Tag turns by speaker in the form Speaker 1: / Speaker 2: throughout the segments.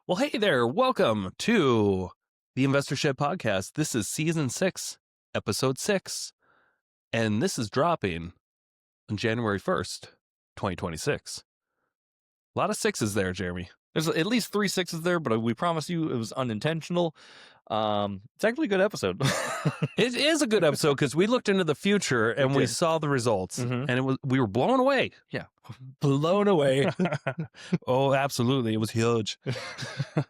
Speaker 1: Well, hey there. Welcome to the Investor Shed Podcast. This is season 6, episode 6, and this is dropping on January 1st, 2026. A lot of sixes there, Jeremy.
Speaker 2: There's at least 3 sixes there, but we promise you it was unintentional. It's actually a good episode.
Speaker 1: It is a good episode because we looked into the future and we saw the results, and we were blown away.
Speaker 2: Yeah, blown away.
Speaker 1: Oh, absolutely. It was huge. All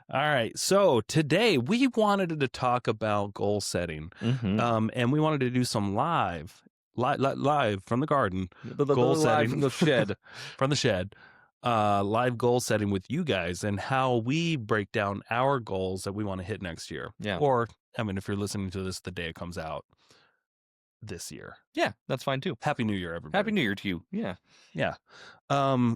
Speaker 1: right. So today we wanted to talk about goal setting, and we wanted to do some live from the garden, goal setting
Speaker 2: from the shed,
Speaker 1: from the shed. Live goal setting with you guys and how we break down our goals that we want to hit next year.
Speaker 2: Yeah.
Speaker 1: Or, I mean, if you're listening to this the day it comes out this year.
Speaker 2: Yeah, that's fine too.
Speaker 1: Happy New Year, everybody.
Speaker 2: Happy New Year to you. Yeah.
Speaker 1: Yeah.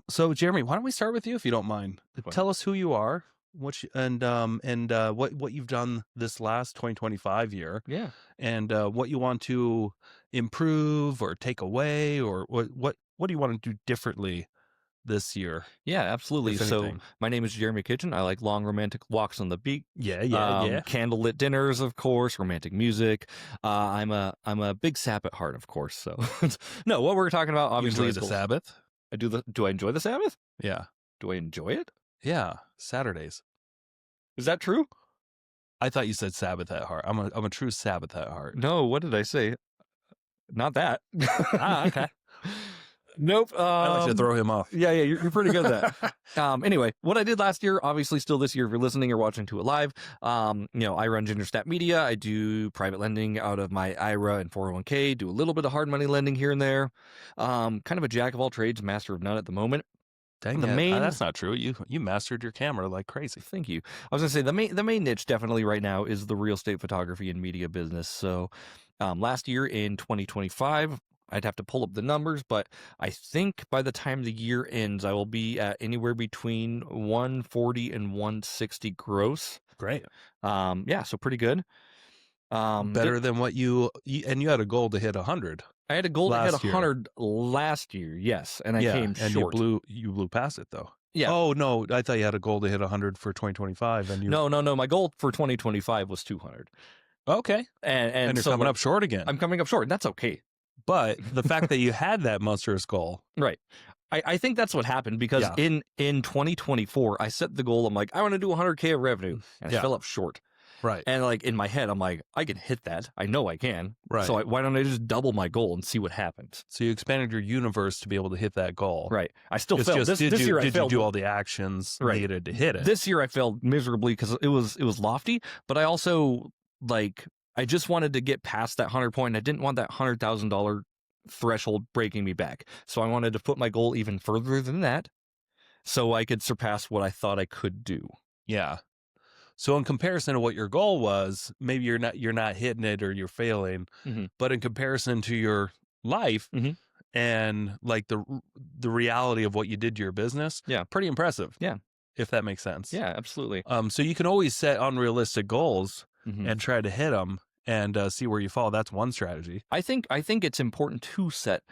Speaker 1: So Jeremy, why don't we start with you if you don't mind? Tell us who you are, what you've done this last 2025 year.
Speaker 2: Yeah.
Speaker 1: And what you want to improve or take away, or what do you want to do differently this year?
Speaker 2: Yeah, absolutely. So my name is Jeremy Kitchen. I like long romantic walks on the beach.
Speaker 1: Yeah.
Speaker 2: Candlelit dinners, of course, romantic music. I'm a big sap at heart, of course. So no, what we're talking about obviously
Speaker 1: is
Speaker 2: the
Speaker 1: goals. Sabbath.
Speaker 2: Do I enjoy the Sabbath?
Speaker 1: Yeah.
Speaker 2: Do I enjoy it?
Speaker 1: Yeah. Saturdays.
Speaker 2: Is that true?
Speaker 1: I thought you said Sabbath at heart. I'm a true Sabbath at heart.
Speaker 2: No, what did I say? Not that.
Speaker 1: Okay.
Speaker 2: Nope.
Speaker 1: I like to throw him off.
Speaker 2: Yeah, you're pretty good at that. Anyway, what I did last year, obviously still this year if you're listening or watching to it live, I run Gingerstat Media. I do private lending out of my IRA and 401k, do a little bit of hard money lending here and there. Kind of a jack of all trades, master of none at the moment.
Speaker 1: Dang it. That's not true. You mastered your camera like crazy.
Speaker 2: Thank you. I was going to say the main niche definitely right now is the real estate photography and media business. So last year in 2025, I'd have to pull up the numbers, but I think by the time the year ends, I will be at anywhere between 140 and 160 gross.
Speaker 1: Great.
Speaker 2: So pretty good.
Speaker 1: Better than what you had a goal to hit 100.
Speaker 2: I had a goal to hit 100 last year, yes, and I came short.
Speaker 1: And you blew past it though.
Speaker 2: Yeah.
Speaker 1: Oh no, I thought you had a goal to hit 100 for 2025, and you.
Speaker 2: No. My goal for 2025 was 200.
Speaker 1: Okay. And you're
Speaker 2: so
Speaker 1: coming up short again.
Speaker 2: I'm coming up short, and that's okay.
Speaker 1: But the fact that you had that monstrous goal.
Speaker 2: Right. I think that's what happened because in 2024, I set the goal. I'm like, I want to do 100K of revenue. And I fell up short.
Speaker 1: Right.
Speaker 2: And like in my head, I'm like, I can hit that. I know I can.
Speaker 1: Right.
Speaker 2: So why don't I just double my goal and see what happens?
Speaker 1: So you expanded your universe to be able to hit that goal.
Speaker 2: Right. I still failed. This year I failed.
Speaker 1: Did you do all the actions needed to hit it?
Speaker 2: This year I failed miserably because it was lofty, but I also I just wanted to get past that 100 point. And I didn't want that $100,000 threshold breaking me back. So I wanted to put my goal even further than that so I could surpass what I thought I could do.
Speaker 1: Yeah. So in comparison to what your goal was, maybe you're not hitting it or you're failing, but in comparison to your life and like the reality of what you did to your business, pretty impressive.
Speaker 2: Yeah.
Speaker 1: If that makes sense.
Speaker 2: Yeah, absolutely.
Speaker 1: So you can always set unrealistic goals and try to hit them and see where you fall. That's one strategy.
Speaker 2: I think it's important to set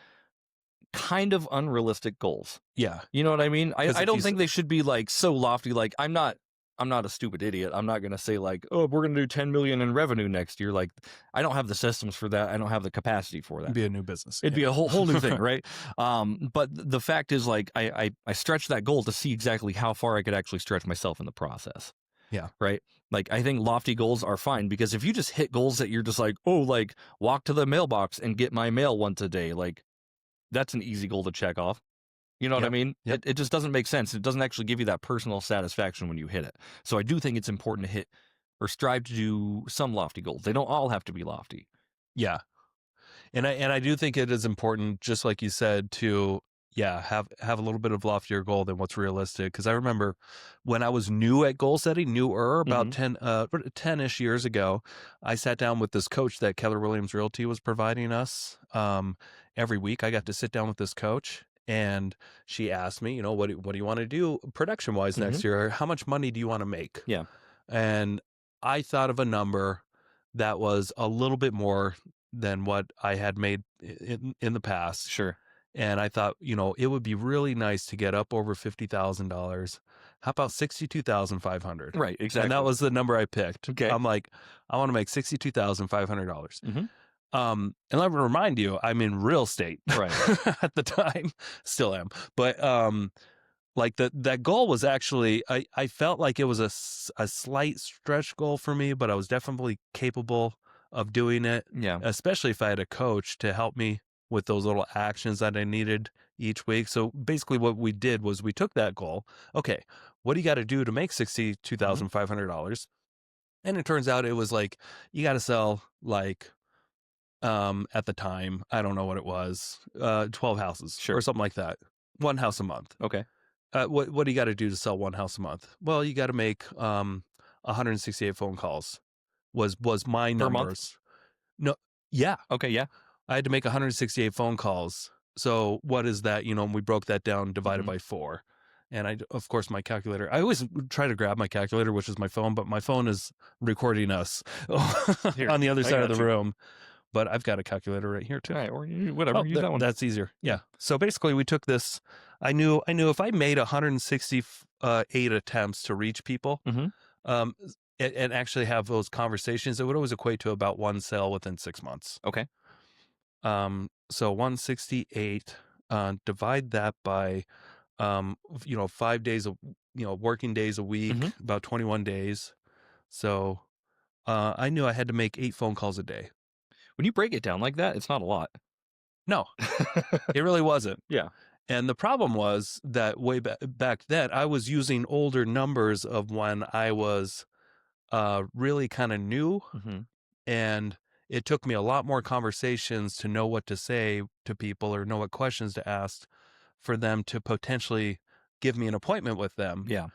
Speaker 2: kind of unrealistic goals.
Speaker 1: Yeah.
Speaker 2: You know what I mean? I don't think they should be like so lofty. Like I'm not a stupid idiot. I'm not going to say like, oh, we're going to do 10 million in revenue next year. Like I don't have the systems for that. I don't have the capacity for that.
Speaker 1: It'd be a new business.
Speaker 2: It'd be a whole new thing. Right. But the fact is like, I stretched that goal to see exactly how far I could actually stretch myself in the process.
Speaker 1: Yeah.
Speaker 2: Right. Like I think lofty goals are fine because if you just hit goals that you're just like, oh, like walk to the mailbox and get my mail once a day, like that's an easy goal to check off. You know what I mean?
Speaker 1: Yep.
Speaker 2: It just doesn't make sense. It doesn't actually give you that personal satisfaction when you hit it. So I do think it's important to hit or strive to do some lofty goals. They don't all have to be lofty.
Speaker 1: Yeah. And I do think it is important, just like you said, to have a little bit of loftier goal than what's realistic. Because I remember when I was new at goal setting, about 10-ish years ago, I sat down with this coach that Keller Williams Realty was providing us. Every week I got to sit down with this coach. And she asked me, what do you want to do production wise next year? How much money do you want to make?
Speaker 2: Yeah.
Speaker 1: And I thought of a number that was a little bit more than what I had made in the past.
Speaker 2: Sure.
Speaker 1: And I thought, it would be really nice to get up over $50,000. How about 62,500?
Speaker 2: Right,
Speaker 1: And that
Speaker 2: exactly.
Speaker 1: was the number I picked.
Speaker 2: Okay.
Speaker 1: I'm like, I want to make $62,500.
Speaker 2: Mhm.
Speaker 1: And let me remind you, I'm in real estate
Speaker 2: Right.
Speaker 1: at the time, still am. But like that goal was actually, I felt like it was a slight stretch goal for me, but I was definitely capable of doing it,
Speaker 2: Yeah.
Speaker 1: especially if I had a coach to help me with those little actions that I needed each week. So basically what we did was we took that goal. Okay, what do you got to do to make
Speaker 2: Mhm.
Speaker 1: $62,500? And it turns out it was like, you got to sell like, at the time, I don't know what it was, 12 houses or
Speaker 2: Sure.
Speaker 1: something like that. One house a month.
Speaker 2: Okay.
Speaker 1: What do you got to do to sell one house a month? Well, you got to make 168 phone calls. Was my
Speaker 2: Per month?
Speaker 1: numbers? No, yeah,
Speaker 2: Okay, yeah.
Speaker 1: I had to make 168 phone calls. So what is that? We broke that down, divided
Speaker 2: Mhm.
Speaker 1: by 4. And of course, my calculator. I always try to grab my calculator, which is my phone, but my phone is recording us
Speaker 2: Here,
Speaker 1: on the other
Speaker 2: I
Speaker 1: side of the
Speaker 2: got you.
Speaker 1: room. But I've got a calculator right here too.
Speaker 2: Alright, or whatever,
Speaker 1: Oh,
Speaker 2: use that one.
Speaker 1: that's easier.
Speaker 2: Yeah.
Speaker 1: Yeah. So basically, we took this. I knew if I made 168 attempts to reach people,
Speaker 2: Mhm.
Speaker 1: um, and actually have those conversations, it would always equate to about one sale within 6 months.
Speaker 2: Okay.
Speaker 1: So 168, divide that by, 5 days of, working days a
Speaker 2: Mhm.
Speaker 1: week, about 21 days. So I knew I had to make 8 phone calls a day.
Speaker 2: When you break it down like that, it's not a lot.
Speaker 1: No, it really wasn't.
Speaker 2: Yeah.
Speaker 1: And the problem was that way back then, I was using older numbers of when I was really kind of new,
Speaker 2: Mhm.
Speaker 1: and it took me a lot more conversations to know what to say to people or know what questions to ask for them to potentially give me an appointment with them.
Speaker 2: Yeah.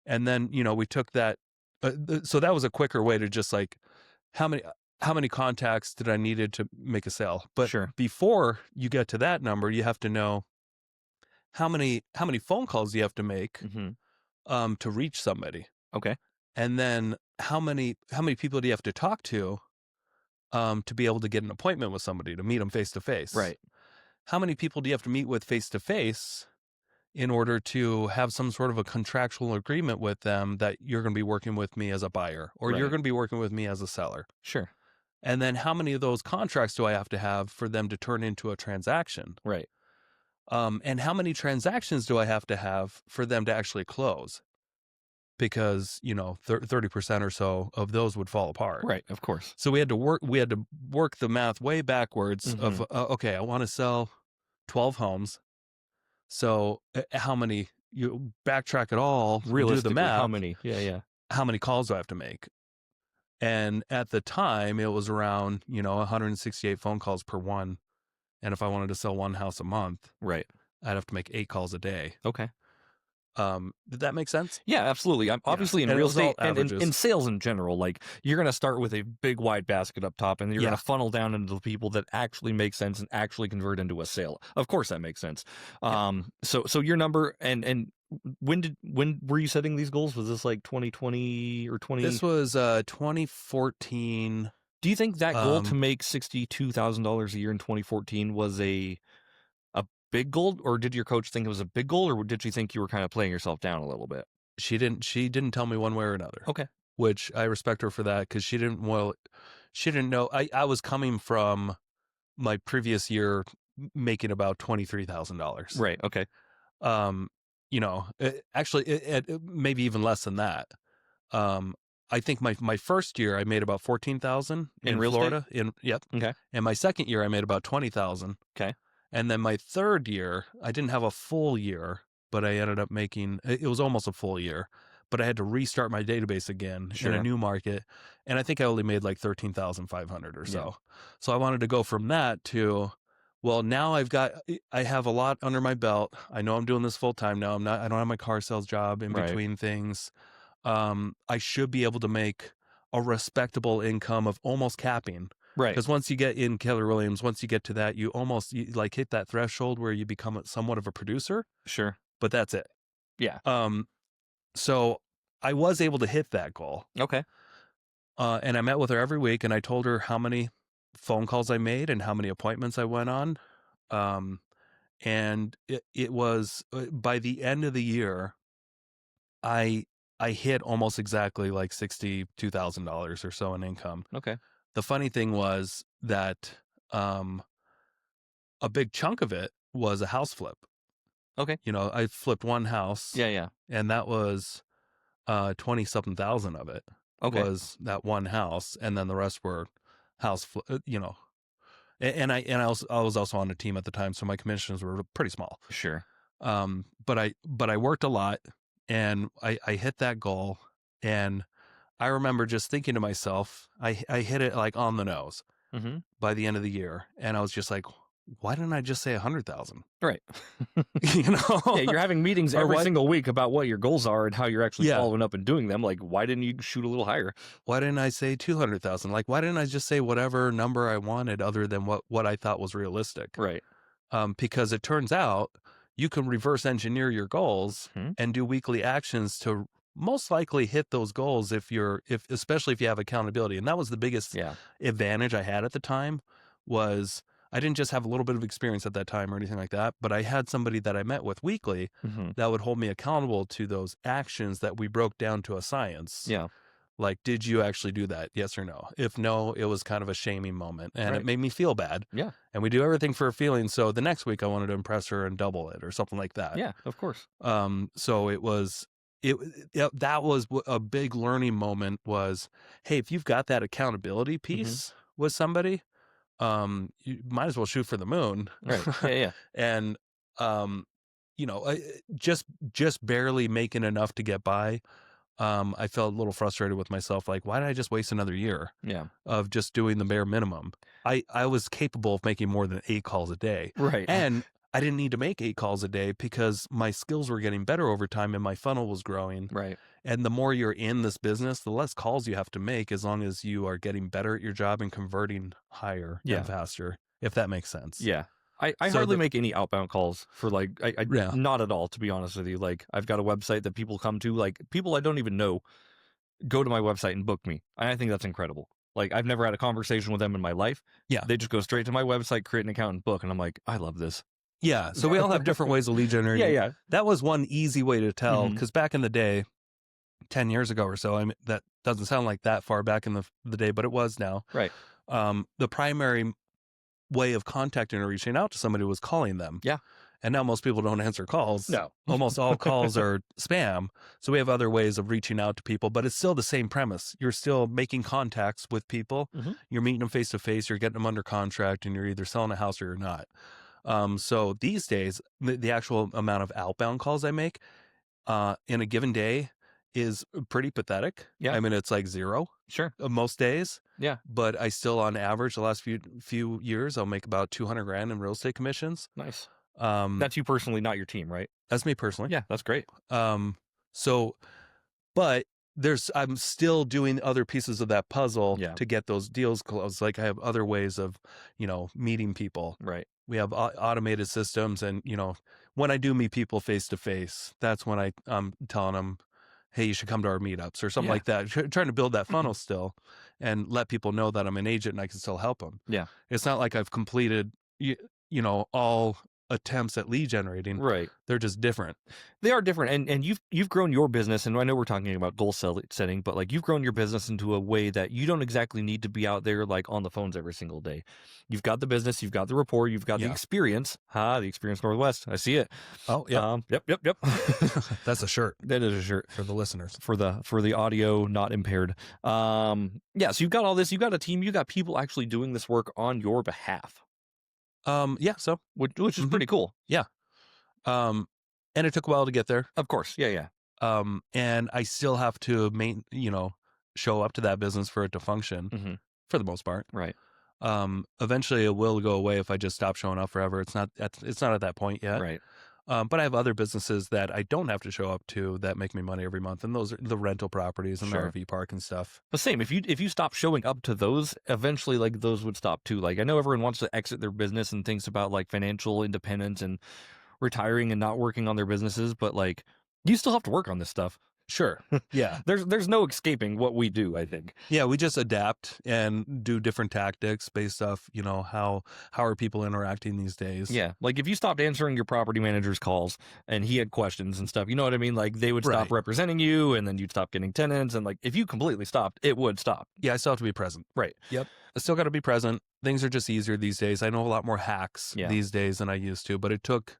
Speaker 1: And then, we took that. So that was a quicker way to just like, how many how many contacts did I needed to make a sale? But
Speaker 2: Sure.
Speaker 1: before you get to that number, you have to know how many phone calls you have to make
Speaker 2: Mhm.
Speaker 1: to reach somebody,
Speaker 2: Okay.
Speaker 1: and then how many people do you have to talk to be able to get an appointment with somebody to meet them face to face?
Speaker 2: Right.
Speaker 1: How many people do you have to meet with face to face in order to have some sort of a contractual agreement with them that you're going to be working with me as a buyer or you're
Speaker 2: Right.
Speaker 1: going to be working with me as a seller?
Speaker 2: Sure.
Speaker 1: And then how many of those contracts do I have to have for them to turn into a transaction?
Speaker 2: Right.
Speaker 1: And how many transactions do I have to have for them to actually close? Because 30% or so of those would fall apart.
Speaker 2: Right, of course.
Speaker 1: So we had to work the math way backwards of
Speaker 2: Mhm.
Speaker 1: okay, I want to sell 12 homes. So how many, you backtrack it all and do the
Speaker 2: Realistically, how
Speaker 1: math,
Speaker 2: many? Yeah, yeah.
Speaker 1: how many calls do I have to make? And at the time it was around 168 phone calls per one, and if I wanted to sell one house a month,
Speaker 2: Right.
Speaker 1: I'd have to make 8 calls a day.
Speaker 2: Okay.
Speaker 1: Did that make sense?
Speaker 2: Yeah, absolutely. I'm
Speaker 1: Yeah,
Speaker 2: obviously in
Speaker 1: and it
Speaker 2: real
Speaker 1: was all
Speaker 2: estate and in
Speaker 1: averages.
Speaker 2: sales in general, like you're gonna start with a big wide basket up top and you're gonna
Speaker 1: Yeah.
Speaker 2: funnel down into the people that actually make sense and actually convert into a sale. Of course that makes sense.
Speaker 1: Yep.
Speaker 2: So your number and when were you setting these goals? Was this like 2020 or 20?
Speaker 1: This was 2014.
Speaker 2: Do you think that goal to
Speaker 1: Um,
Speaker 2: make $62,000 a year in 2014 was a big goal, or did your coach think it was a big goal, or did she think you were kind of playing yourself down a little bit?
Speaker 1: she didn't tell me one way or another,
Speaker 2: Okay.
Speaker 1: which I respect her for that, because she didn't know. I was coming from my previous year making about $23,000.
Speaker 2: Right. Okay.
Speaker 1: Um, actually, maybe even less than that. Um, I think my first year I made about 14,000
Speaker 2: In
Speaker 1: in
Speaker 2: real estate?
Speaker 1: Florida. Yep.
Speaker 2: Okay.
Speaker 1: And my second year I made about 20,000.
Speaker 2: Okay.
Speaker 1: And then my third year, I didn't have a full year, but I ended up making it was almost a full year, but I had to restart my database again in a
Speaker 2: Sure.
Speaker 1: new market. And I think I only made like 13,500 or
Speaker 2: Yeah.
Speaker 1: so. So I wanted to go from that to, well, now I have a lot under my belt. I know I'm doing this full time now. I don't have my car sales job in
Speaker 2: Right.
Speaker 1: between things. I should be able to make a respectable income of almost capping.
Speaker 2: Right.
Speaker 1: Because once you get in Keller Williams, once you get to that, you like hit that threshold where you become somewhat of a producer,
Speaker 2: Sure.
Speaker 1: but that's it.
Speaker 2: Yeah.
Speaker 1: Um, so I was able to hit that goal.
Speaker 2: Okay.
Speaker 1: And I met with her every week, and I told her how many phone calls I made and how many appointments I went on. Um, and it was by the end of the year, I I hit almost exactly like $62,000 or so in income.
Speaker 2: Okay.
Speaker 1: The funny thing was that um, a big chunk of it was a house flip.
Speaker 2: Okay.
Speaker 1: I flipped one house,
Speaker 2: Yeah, yeah.
Speaker 1: and that was 20 something thousand of it
Speaker 2: Okay.
Speaker 1: was that one house, and then the rest were and I was also on a team at the time, so my commissions were pretty small.
Speaker 2: Sure.
Speaker 1: But I worked a lot, and I hit that goal, and I remember just thinking to myself, I hit it like on the nose
Speaker 2: Mhm.
Speaker 1: by the end of the year, and I was just like, why didn't I just say 100,000?
Speaker 2: Right.
Speaker 1: you
Speaker 2: Yeah,
Speaker 1: know,
Speaker 2: you're having meetings
Speaker 1: or
Speaker 2: every
Speaker 1: what?
Speaker 2: single week about what your goals are and how you're actually
Speaker 1: Yeah,
Speaker 2: following up and doing them. Like, why didn't you shoot a little higher?
Speaker 1: why didn't I say 200,000? Like, why didn't I just say whatever number I wanted other than what I thought was realistic?
Speaker 2: Right.
Speaker 1: Because it turns out you can reverse engineer your goals
Speaker 2: Mhm.
Speaker 1: and do weekly actions to most likely hit those goals if especially if you have accountability. And that was the biggest
Speaker 2: Yeah.
Speaker 1: advantage I had at the time was I didn't just have a little bit of experience at that time or anything like that, but I had somebody that I met with weekly
Speaker 2: Mhm.
Speaker 1: that would hold me accountable to those actions that we broke down to a science.
Speaker 2: Yeah.
Speaker 1: Like, did you actually do that? Yes or no? If no, it was kind of a shaming moment and it
Speaker 2: Right.
Speaker 1: made me feel bad.
Speaker 2: Yeah.
Speaker 1: And we do everything for a feeling. So the next week I wanted to impress her and double it or something like that.
Speaker 2: Yeah. Of course.
Speaker 1: So that was a big learning moment was, hey, if you've got that accountability
Speaker 2: Mhm.
Speaker 1: piece with somebody, you might as well shoot for the moon.
Speaker 2: Right. Yeah. Yeah.
Speaker 1: And, um, just barely making enough to get by. I felt a little frustrated with myself. Like, why did I just waste another year
Speaker 2: Yeah.
Speaker 1: of just doing the bare minimum? I was capable of making more than 8 calls a day.
Speaker 2: Right.
Speaker 1: And I didn't need to make 8 calls a day because my skills were getting better over time and my funnel was growing.
Speaker 2: Right.
Speaker 1: And the more you're in this business, the less calls you have to make as long as you are getting better at your job and converting higher and
Speaker 2: Yeah.
Speaker 1: faster, if that makes sense.
Speaker 2: Yeah. I
Speaker 1: So
Speaker 2: hardly make any outbound calls for like I
Speaker 1: yeah,
Speaker 2: not at all, to be honest with you. Like I've got a website that people come to, like people I don't even know go to my website and book me. And I think that's incredible. Like I've never had a conversation with them in my life.
Speaker 1: yeah,
Speaker 2: They just go straight to my website, create an account and book. And I'm like, I love this.
Speaker 1: yeah. So we all have different ways of lead
Speaker 2: Yeah,
Speaker 1: generating.
Speaker 2: yeah.
Speaker 1: That was one easy way to tell
Speaker 2: Mhm.
Speaker 1: because back in the day, 10 years ago or so, I mean, that doesn't sound like that far back in the day, but it was now.
Speaker 2: Right.
Speaker 1: The primary way of contacting or reaching out to somebody was calling them.
Speaker 2: Yeah.
Speaker 1: And now most people don't answer calls.
Speaker 2: No.
Speaker 1: Almost all calls are spam. So we have other ways of reaching out to people, but it's still the same premise. You're still making contacts with people.
Speaker 2: Mhm.
Speaker 1: You're meeting them face to face. You're getting them under contract, and you're either selling a house or you're not. So these days, the actual amount of outbound calls I make in a given day is pretty pathetic.
Speaker 2: Yeah.
Speaker 1: I mean, it's like zero
Speaker 2: Sure.
Speaker 1: most days.
Speaker 2: Yeah.
Speaker 1: But I still, on average, the last few years, I'll make about 200 grand in real estate commissions.
Speaker 2: Nice.
Speaker 1: Um,
Speaker 2: That's you personally, not your team, right?
Speaker 1: that's me personally.
Speaker 2: Yeah, that's great.
Speaker 1: So, but I'm still doing other pieces of that puzzle
Speaker 2: Yeah.
Speaker 1: to get those deals closed. Like I have other ways of, meeting people.
Speaker 2: Right.
Speaker 1: We have automated systems, and when I do meet people face to face, that's when I'm telling them, hey, you should come to our meetups or something
Speaker 2: Yeah.
Speaker 1: like that. Trying to build that funnel still, and let people know that I'm an agent and I can still help them.
Speaker 2: Yeah.
Speaker 1: It's not like I've completed, all attempts at lead generating.
Speaker 2: Right.
Speaker 1: They're just different.
Speaker 2: They are different, and you've grown your business, and I know we're talking about goal setting, but like you've grown your business into a way that you don't exactly need to be out there like on the phones every single day. You've got the business, you've got the rapport, you've got the
Speaker 1: Yeah.
Speaker 2: experience. The Experience Northwest. I see it.
Speaker 1: Oh, yeah.
Speaker 2: Yep.
Speaker 1: That's a shirt
Speaker 2: That is a shirt
Speaker 1: for the listeners.
Speaker 2: for the audio not impaired. Yeah. So you've got all this. You've got a team. You got people actually doing this work on your behalf,
Speaker 1: Yeah. So,
Speaker 2: which is
Speaker 1: Mhm.
Speaker 2: pretty cool.
Speaker 1: um, and it took a while to get there.
Speaker 2: Of course. Yeah.
Speaker 1: And I still have to show up to that business for it to function
Speaker 2: Hmm.
Speaker 1: for the most part.
Speaker 2: Right.
Speaker 1: Eventually it will go away if I just stop showing up forever. It's not at that point yet.
Speaker 2: Right.
Speaker 1: But I have other businesses that I don't have to show up to that make me money every month, and those are the rental properties and the
Speaker 2: Sure.
Speaker 1: RV park and stuff.
Speaker 2: But same, if you stop showing up to those, eventually like those would stop too. Like I know everyone wants to exit their business and thinks about like financial independence and retiring and not working on their businesses, but like you still have to work on this stuff.
Speaker 1: Sure. Yeah.
Speaker 2: There's no escaping what we do, I think.
Speaker 1: Yeah, we just adapt and do different tactics based off, how are people interacting these days.
Speaker 2: Yeah, like if you stopped answering your property manager's calls and he had questions and stuff, you know what I mean? Like they would stop
Speaker 1: Right.
Speaker 2: representing you and then you'd stop getting tenants. And like if you completely stopped, it would stop.
Speaker 1: Yeah, I still have to be present.
Speaker 2: Right.
Speaker 1: Yep. I still got to be present. Things are just easier these days. I know a lot more hacks
Speaker 2: Yeah.
Speaker 1: these days than I used to, but it took,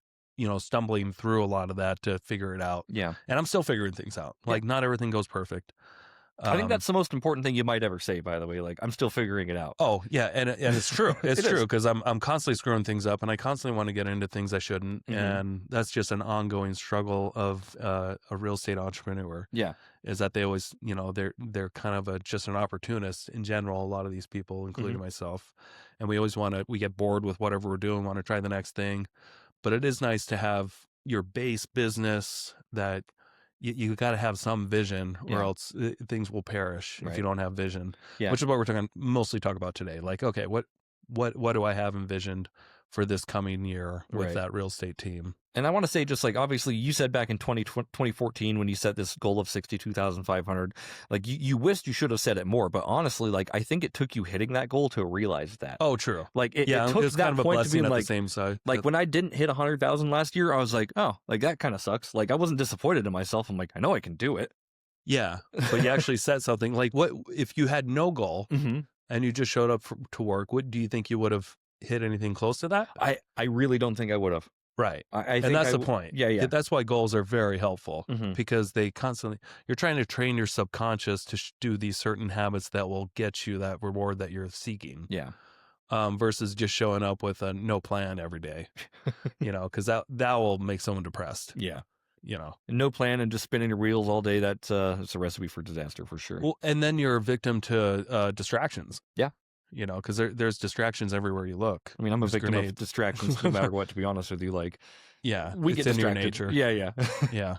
Speaker 1: stumbling through a lot of that to figure it out.
Speaker 2: Yeah.
Speaker 1: And I'm still figuring things out. Like not everything goes perfect.
Speaker 2: I think that's the most important thing you might ever say, by the way. Like, I'm still figuring it out.
Speaker 1: Oh yeah, and it's true. It's
Speaker 2: It
Speaker 1: true
Speaker 2: is.
Speaker 1: because I'm constantly screwing things up, and I constantly want to get into things I shouldn't, and that's just an ongoing struggle of a real estate entrepreneur.
Speaker 2: Yeah.
Speaker 1: Is that they always, they're kind of just an opportunist in general. A lot of these people, including myself, and we always we get bored with whatever we're doing, want to try the next thing. But it is nice to have your base business that you got to have some vision, or else things will perish if you don't have vision.
Speaker 2: Yeah.
Speaker 1: Which is what we're mostly talk about today. Like, okay, what do I have envisioned for this coming year with that real estate team?
Speaker 2: And I want to say, just like, obviously you said back in 2014, when you set this goal of 62,500, like you wished you should have said it more, but honestly, like, I think it took you hitting that goal to realize that.
Speaker 1: Oh, true.
Speaker 2: Like it
Speaker 1: Yeah,
Speaker 2: took
Speaker 1: it's
Speaker 2: that
Speaker 1: kind of a
Speaker 2: point to
Speaker 1: blessing
Speaker 2: be
Speaker 1: at
Speaker 2: like,
Speaker 1: the same side.
Speaker 2: like when I didn't hit 100,000 last year, I was like, oh, like that kind of sucks. Like I wasn't disappointed in myself. I'm like, I know I can do it.
Speaker 1: Yeah, but you actually set something. Like, what if you had no goal and you just showed up to work? What do you think you would have hit anything close to that?
Speaker 2: I really don't think I would have.
Speaker 1: Right.
Speaker 2: I think
Speaker 1: and that's the point.
Speaker 2: Yeah.
Speaker 1: That's why goals are very helpful because they constantly, you're trying to train your subconscious to do these certain habits that will get you that reward that you're seeking.
Speaker 2: Yeah.
Speaker 1: Versus just showing up with a no plan every day, because that will make someone depressed.
Speaker 2: Yeah.
Speaker 1: And
Speaker 2: no plan and just spinning your wheels all day. That's a recipe for disaster for sure.
Speaker 1: Well, and then you're a victim to distractions.
Speaker 2: Yeah.
Speaker 1: Because there's distractions everywhere you look.
Speaker 2: I mean, I'm a
Speaker 1: There's
Speaker 2: victim
Speaker 1: grenades.
Speaker 2: of distractions no matter what, to be honest with you. Like,
Speaker 1: Yeah,
Speaker 2: we
Speaker 1: it's
Speaker 2: get
Speaker 1: in your
Speaker 2: distracted.
Speaker 1: nature.
Speaker 2: Yeah.
Speaker 1: Yeah.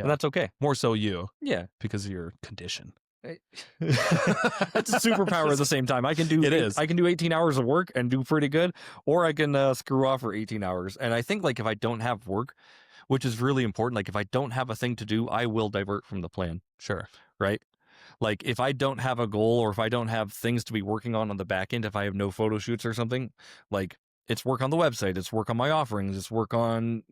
Speaker 2: And that's okay.
Speaker 1: More so you.
Speaker 2: Yeah.
Speaker 1: Because of your condition.
Speaker 2: That's a superpower at the same time. I can do 18 hours of work and do pretty good, or I can screw off for 18 hours. And I think, like, if I don't have work, which is really important, like if I don't have a thing to do, I will divert from the plan.
Speaker 1: Sure.
Speaker 2: Right? Like if I don't have a goal, or if I don't have things to be working on the back end, if I have no photo shoots or something, like it's work on the website, it's work on my offerings, it's work on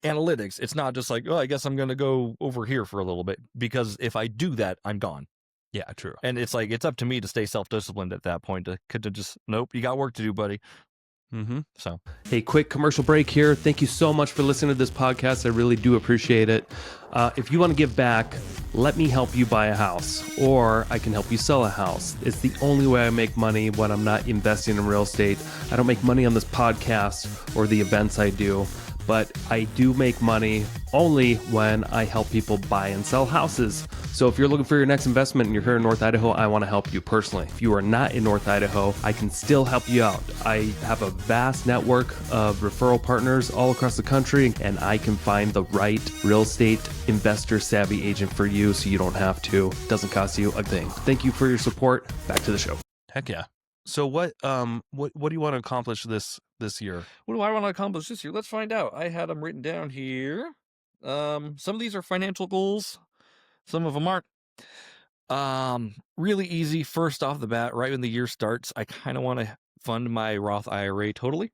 Speaker 2: analytics. It's not just like, oh, I guess I'm going to go over here for a little bit, because if I do that, I'm gone.
Speaker 1: Yeah, true.
Speaker 2: And it's like, it's up to me to stay self-disciplined at that point to just, nope, you got work to do, buddy. So,
Speaker 1: hey, quick commercial break here. Thank you so much for listening to this podcast. I really do appreciate it. If you want to give back, let me help you buy a house, or I can help you sell a house. It's the only way I make money when I'm not investing in real estate. I don't make money on this podcast or the events I do, but I do make money only when I help people buy and sell houses. So if you're looking for your next investment and you're here in North Idaho, I want to help you personally. If you are not in North Idaho, I can still help you out. I have a vast network of referral partners all across the country, and I can find the right real estate investor savvy agent for you so you don't have to. It doesn't cost you a thing. Thank you for your support. Back to the show. Heck yeah. So what do you want to accomplish this year?
Speaker 2: What do I want to accomplish this year? Let's find out. I had them written down here. Some of these are financial goals. Some of them aren't. Really easy. First off the bat, right when the year starts, I kind of want to fund my Roth IRA totally.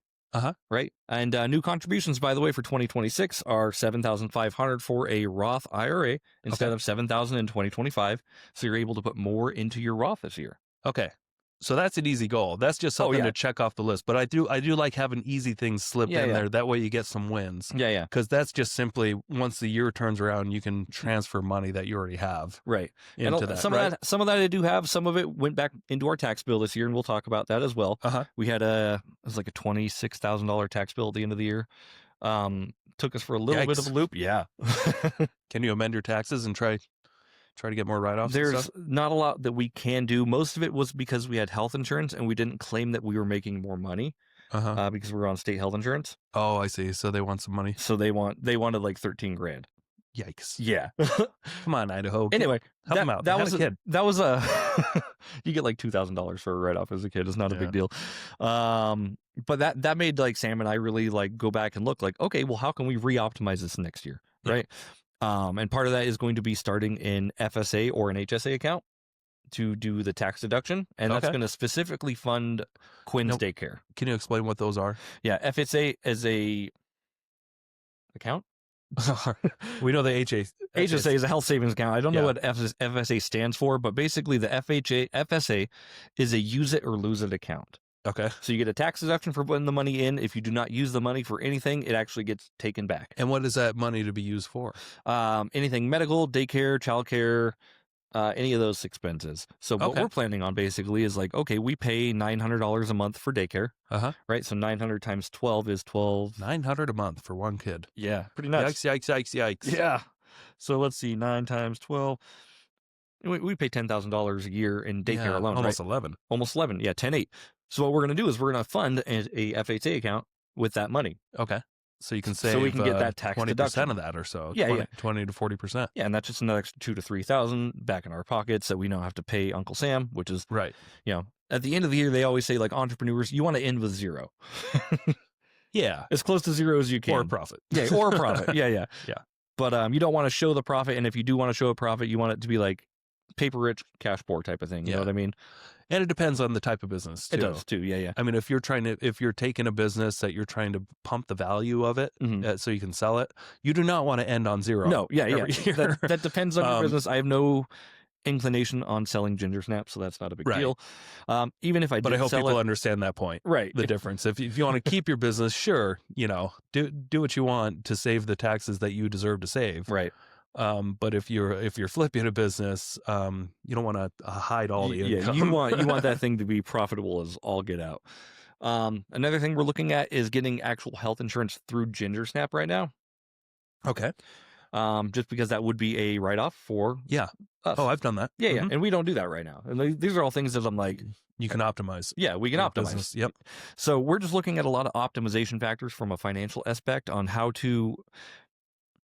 Speaker 2: Right. And new contributions, by the way, for 2026 are $7,500 for a Roth IRA instead of $7,000 in 2025. So you're able to put more into your Roth this year.
Speaker 1: Okay. So that's an easy goal. That's just something to check off the list. But I do like having easy things slip in there. That way you get some wins.
Speaker 2: Yeah.
Speaker 1: Because that's just simply, once the year turns around, you can transfer money that you already have.
Speaker 2: Right.
Speaker 1: Into
Speaker 2: and
Speaker 1: that.
Speaker 2: Some of that I do have. Some of it went back into our tax bill this year, and we'll talk about that as well. We had it was like a $26,000 tax bill at the end of the year. Took us for a little bit of a loop. Yeah.
Speaker 1: Can you amend your taxes and try to get more write-offs?
Speaker 2: There's not a lot that we can do. Most of it was because we had health insurance and we didn't claim that we were making more money because we were on state health insurance.
Speaker 1: Oh, I see. So they want some money.
Speaker 2: So they wanted like 13 grand.
Speaker 1: Yikes.
Speaker 2: Yeah.
Speaker 1: Come on, Idaho.
Speaker 2: Anyway,
Speaker 1: help them out.
Speaker 2: That was a you get like $2,000 for a write-off as a kid. It's not a big deal. But that made like Sam and I really like go back and look like, okay, well, how can we re-optimize this next year? Right. And part of that is going to be starting an FSA or an HSA account to do the tax deduction, and that's
Speaker 1: Okay.
Speaker 2: going to specifically fund Quinn's
Speaker 1: Now,
Speaker 2: daycare.
Speaker 1: can you explain what those are?
Speaker 2: Yeah, FSA is a account.
Speaker 1: We know the HA.
Speaker 2: HSA is a health savings account. I don't know
Speaker 1: Yeah.
Speaker 2: what FSA stands for, but basically the FSA is a use it or lose it account.
Speaker 1: Okay.
Speaker 2: So you get a tax deduction for putting the money in. If you do not use the money for anything, it actually gets taken back.
Speaker 1: And what is that money to be used for?
Speaker 2: Anything medical, daycare, childcare, any of those expenses. So what
Speaker 1: Okay.
Speaker 2: we're planning on basically is like, okay, we pay $900 a month for daycare, right? So 900 times 12 is 12.
Speaker 1: $900 a month for one kid.
Speaker 2: Yeah, pretty nuts.
Speaker 1: Yikes! Yikes! Yikes! Yikes!
Speaker 2: Yeah. So let's see, 9 times 12. We pay $10,000 a year in daycare alone,
Speaker 1: almost
Speaker 2: right?
Speaker 1: 11.
Speaker 2: Almost 11. Yeah, 10.8. So what we're going to do is we're going to fund a FHA account with that money.
Speaker 1: Okay. So you can save
Speaker 2: So we can get that tax
Speaker 1: 20%
Speaker 2: deduction.
Speaker 1: of that or so.
Speaker 2: Yeah,
Speaker 1: 20 to 40%.
Speaker 2: Yeah, and that's just another extra 2,000 to 3,000 back in our pockets that we don't have to pay Uncle Sam, which is,
Speaker 1: Right.
Speaker 2: At the end of the year, they always say, like, entrepreneurs, you want to end with zero.
Speaker 1: Yeah.
Speaker 2: As close to zero as you can.
Speaker 1: Or a profit.
Speaker 2: Yeah, or a profit. Yeah.
Speaker 1: Yeah.
Speaker 2: But you don't want to show the profit, and if you do want to show a profit, you want it to be like paper rich, cash poor type of thing. You know what I mean?
Speaker 1: And it depends on the type of business too.
Speaker 2: It does too. Yeah.
Speaker 1: I mean, if you're taking a business that you're trying to pump the value of it so you can sell it, you do not want to end on zero.
Speaker 2: No, yeah.
Speaker 1: Year.
Speaker 2: That depends on your business. I have no inclination on selling ginger snaps, so that's not a big deal. Even if I
Speaker 1: but
Speaker 2: did
Speaker 1: I hope
Speaker 2: sell
Speaker 1: people
Speaker 2: it,
Speaker 1: understand that point.
Speaker 2: right?
Speaker 1: The difference. If you want to keep your business, sure, do what you want to save the taxes that you deserve to save.
Speaker 2: Right.
Speaker 1: But if you're flipping a business, you don't want to hide all the income.
Speaker 2: Yeah, you want that thing to be profitable as all get out. Another thing we're looking at is getting actual health insurance through Ginger Snap right now.
Speaker 1: Okay.
Speaker 2: Just because that would be a write-off for us.
Speaker 1: Oh, I've done that.
Speaker 2: Yeah, and we don't do that right now. And these are all things that I'm like,
Speaker 1: you can optimize.
Speaker 2: Yeah, we can optimize.
Speaker 1: Business. Yep.
Speaker 2: So we're just looking at a lot of optimization factors from a financial aspect on how to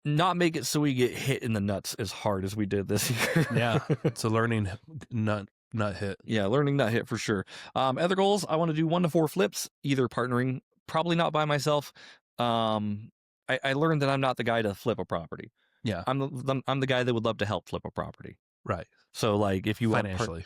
Speaker 2: not make it so we get hit in the nuts as hard as we did this year.
Speaker 1: Yeah, it's a learning nut hit.
Speaker 2: Yeah, learning nut hit for sure. Other goals, I want to do 1 to 4 flips, either partnering, probably not by myself. I learned that I'm not the guy to flip a property.
Speaker 1: Yeah,
Speaker 2: I'm the guy that would love to help flip a property.
Speaker 1: Right.
Speaker 2: So like if you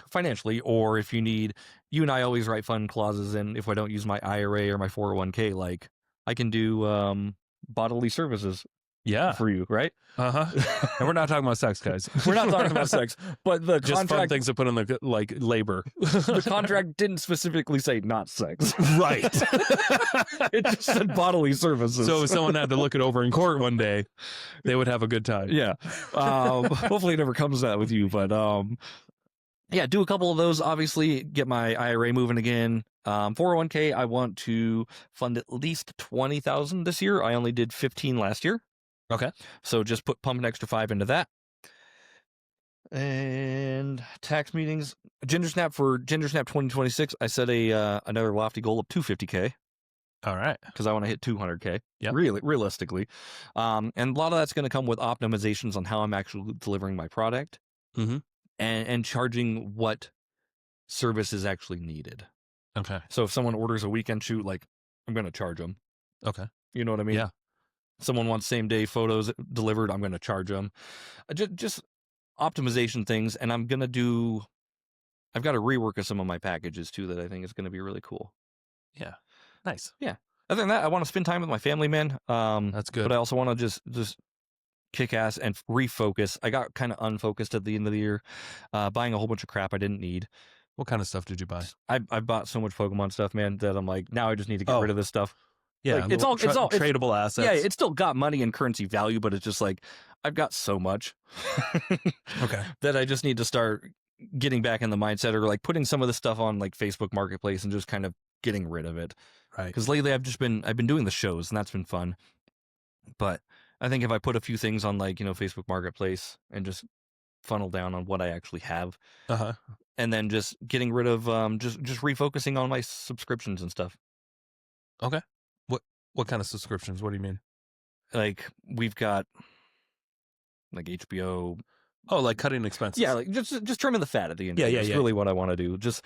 Speaker 2: financially, or if you and I always write fund clauses in if I don't use my IRA or my 401k, like I can do bodily services.
Speaker 1: Yeah,
Speaker 2: for you, right?
Speaker 1: And we're not talking about sex, guys.
Speaker 2: We're not talking about sex, but the
Speaker 1: just
Speaker 2: contract,
Speaker 1: fun things to put in the labor.
Speaker 2: The contract didn't specifically say not sex,
Speaker 1: right?
Speaker 2: It just said bodily services.
Speaker 1: So if someone had to look it over in court one day, they would have a good time.
Speaker 2: Yeah. Hopefully, it never comes to that with you, but yeah, do a couple of those. Obviously, get my IRA moving again. 401k, I want to fund at least 20,000 this year. I only did 15 last year.
Speaker 1: Okay.
Speaker 2: So just pump an extra 5 into that. And tax meetings, Ginger Snap 2026. I set another lofty goal of 250k.
Speaker 1: All right.
Speaker 2: Because I want to hit 200k.
Speaker 1: Yeah.
Speaker 2: Really, realistically. And a lot of that's going to come with optimizations on how I'm actually delivering my product. And charging what service is actually needed.
Speaker 1: Okay.
Speaker 2: So if someone orders a weekend shoot, like I'm going to charge them.
Speaker 1: Okay.
Speaker 2: You know what I mean?
Speaker 1: Yeah.
Speaker 2: Someone wants same day photos delivered, I'm going to charge them. Just optimization things. And I've got a rework of some of my packages too that I think is going to be really cool.
Speaker 1: Yeah. Nice.
Speaker 2: Yeah. Other than that, I want to spend time with my family, man.
Speaker 1: That's good.
Speaker 2: But I also want to just kick ass and refocus. I got kind of unfocused at the end of the year, buying a whole bunch of crap I didn't need.
Speaker 1: What kind of stuff did you buy?
Speaker 2: I bought so much Pokemon stuff, man, that I'm like, now I just need to get rid of this stuff.
Speaker 1: Yeah,
Speaker 2: like, it's all
Speaker 1: tradable assets.
Speaker 2: Yeah, it's still got money and currency value, but it's just like I've got so much.
Speaker 1: Okay.
Speaker 2: That I just need to start getting back in the mindset, or like putting some of the stuff on like Facebook Marketplace and just kind of getting rid of it.
Speaker 1: Right.
Speaker 2: Because lately I've been doing the shows and that's been fun. But I think if I put a few things on like, Facebook Marketplace and just funnel down on what I actually have, and then just getting rid of just refocusing on my subscriptions and stuff.
Speaker 1: Okay. What kind of subscriptions? What do you mean?
Speaker 2: Like we've got like HBO.
Speaker 1: Oh, like cutting expenses.
Speaker 2: Yeah, like just trimming the fat at the end.
Speaker 1: Yeah.
Speaker 2: That's really what I want to do. Just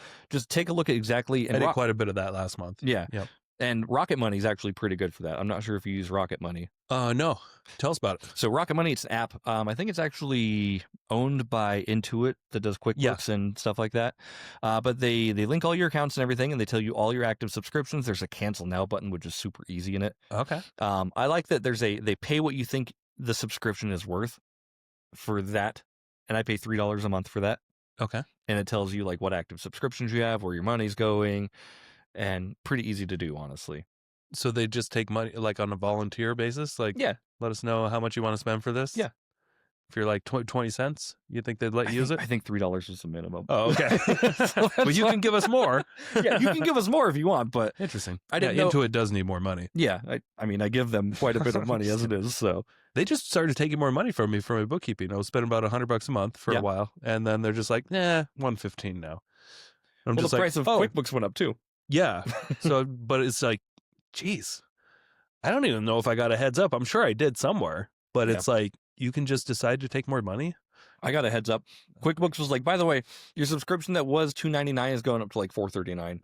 Speaker 2: take a look at exactly. And
Speaker 1: I did quite a bit of that last month.
Speaker 2: Yeah.
Speaker 1: Yep.
Speaker 2: And Rocket Money is actually pretty good for that. I'm not sure if you use Rocket Money.
Speaker 1: No. Tell us about it.
Speaker 2: So Rocket Money, it's an app. I think it's actually owned by Intuit that does
Speaker 1: Yeah.
Speaker 2: QuickBooks and stuff like that. But they link all your accounts and everything, and they tell you all your active subscriptions. There's a cancel now button, which is super easy in it.
Speaker 1: Okay.
Speaker 2: I like that they pay what you think the subscription is worth for that, and I pay $3 a month for that.
Speaker 1: Okay.
Speaker 2: And it tells you like what active subscriptions you have, where your money's going, and pretty easy to do, honestly.
Speaker 1: So they just take money like on a volunteer basis? Like,
Speaker 2: Yeah.
Speaker 1: let us know how much you want to spend for this?
Speaker 2: Yeah.
Speaker 1: If you're like 20 cents, you think they'd let you use it?
Speaker 2: I think $3 is the minimum.
Speaker 1: Oh, okay.
Speaker 2: So
Speaker 1: But you
Speaker 2: why-
Speaker 1: can give us more.
Speaker 2: yeah, you can give us more if you want, but
Speaker 1: Interesting.
Speaker 2: I didn't
Speaker 1: yeah,
Speaker 2: know-
Speaker 1: Intuit does need more money.
Speaker 2: yeah, I mean, I give them quite a bit of money as it is, so
Speaker 1: They just started taking more money from me for my bookkeeping. I was spending about $100 a month for
Speaker 2: Yeah.
Speaker 1: a while, and then they're just like, $115 now. I'm
Speaker 2: well,
Speaker 1: just
Speaker 2: the
Speaker 1: like,
Speaker 2: price of
Speaker 1: oh,
Speaker 2: QuickBooks went up too.
Speaker 1: yeah. So, but it's like, geez, I don't even know if I got a heads up. I'm sure I did somewhere, but
Speaker 2: Yeah.
Speaker 1: it's like you can just decide to take more money.
Speaker 2: I got a heads up. QuickBooks was like, by the way, your subscription that was $299 is going up to like $439.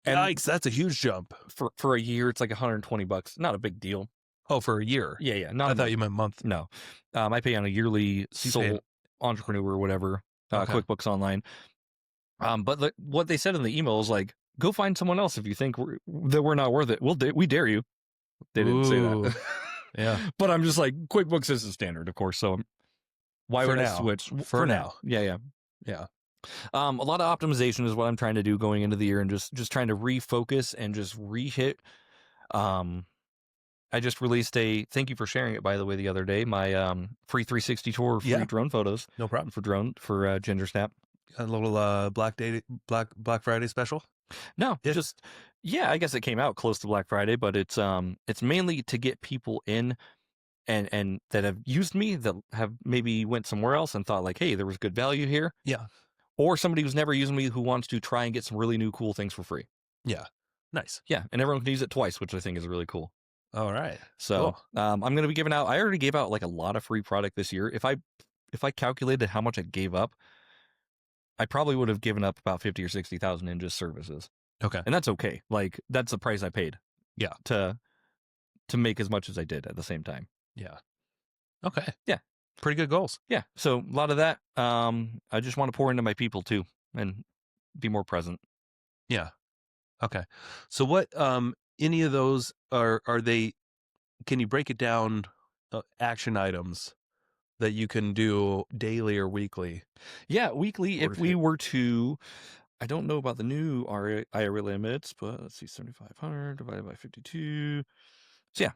Speaker 2: And
Speaker 1: Yikes, that's a huge jump.
Speaker 2: for a year, it's like $120. Not a big deal.
Speaker 1: Oh, for a year.
Speaker 2: Yeah.
Speaker 1: I
Speaker 2: Not a
Speaker 1: thought you meant month.
Speaker 2: No. I pay on a yearly
Speaker 1: So you
Speaker 2: sole
Speaker 1: pay-
Speaker 2: entrepreneur or whatever,
Speaker 1: Okay.
Speaker 2: QuickBooks Online. But what they said in the email is like, go find someone else if you think that we're not worth it. We dare you. They didn't say
Speaker 1: Ooh.
Speaker 2: that.
Speaker 1: Yeah.
Speaker 2: But I'm just like, QuickBooks is the standard, of course. So why
Speaker 1: For
Speaker 2: would I
Speaker 1: now.
Speaker 2: switch?
Speaker 1: For now.
Speaker 2: Yeah.
Speaker 1: Yeah.
Speaker 2: A lot of optimization is what I'm trying to do going into the year, and just trying to refocus and just re-hit. I just released thank you for sharing it, by the way, the other day, my free 360 tour, free
Speaker 1: Yeah.
Speaker 2: drone photos
Speaker 1: No problem.
Speaker 2: for Ginger Snap.
Speaker 1: A little Black Friday special.
Speaker 2: No,
Speaker 1: Yeah.
Speaker 2: just I guess it came out close to Black Friday, but it's mainly to get people in and that have used me, that have maybe went somewhere else and thought like, hey, there was good value here.
Speaker 1: Yeah.
Speaker 2: Or somebody who's never used me who wants to try and get some really new cool things for free.
Speaker 1: Yeah. Nice.
Speaker 2: Yeah, and everyone can use it twice, which I think is really cool.
Speaker 1: All right.
Speaker 2: So
Speaker 1: Cool.
Speaker 2: I'm going to be giving out. I already gave out like a lot of free product this year. If I calculated how much I gave up, I probably would have given up about 50 or 60,000 in just services,
Speaker 1: Okay.
Speaker 2: and that's okay. Like that's the price I paid.
Speaker 1: Yeah.
Speaker 2: To make as much as I did at the same time.
Speaker 1: Yeah. Okay.
Speaker 2: Yeah.
Speaker 1: Pretty good goals.
Speaker 2: Yeah. So a lot of that. I just want to pour into my people too and be more present.
Speaker 1: Yeah. Okay. So what any of those are they, can you break it down, action items that you can do daily or weekly?
Speaker 2: Yeah, weekly.
Speaker 1: Or
Speaker 2: If we were to, I don't know about the new IRA limits, but let's see, 7,500 divided by 52. So yeah,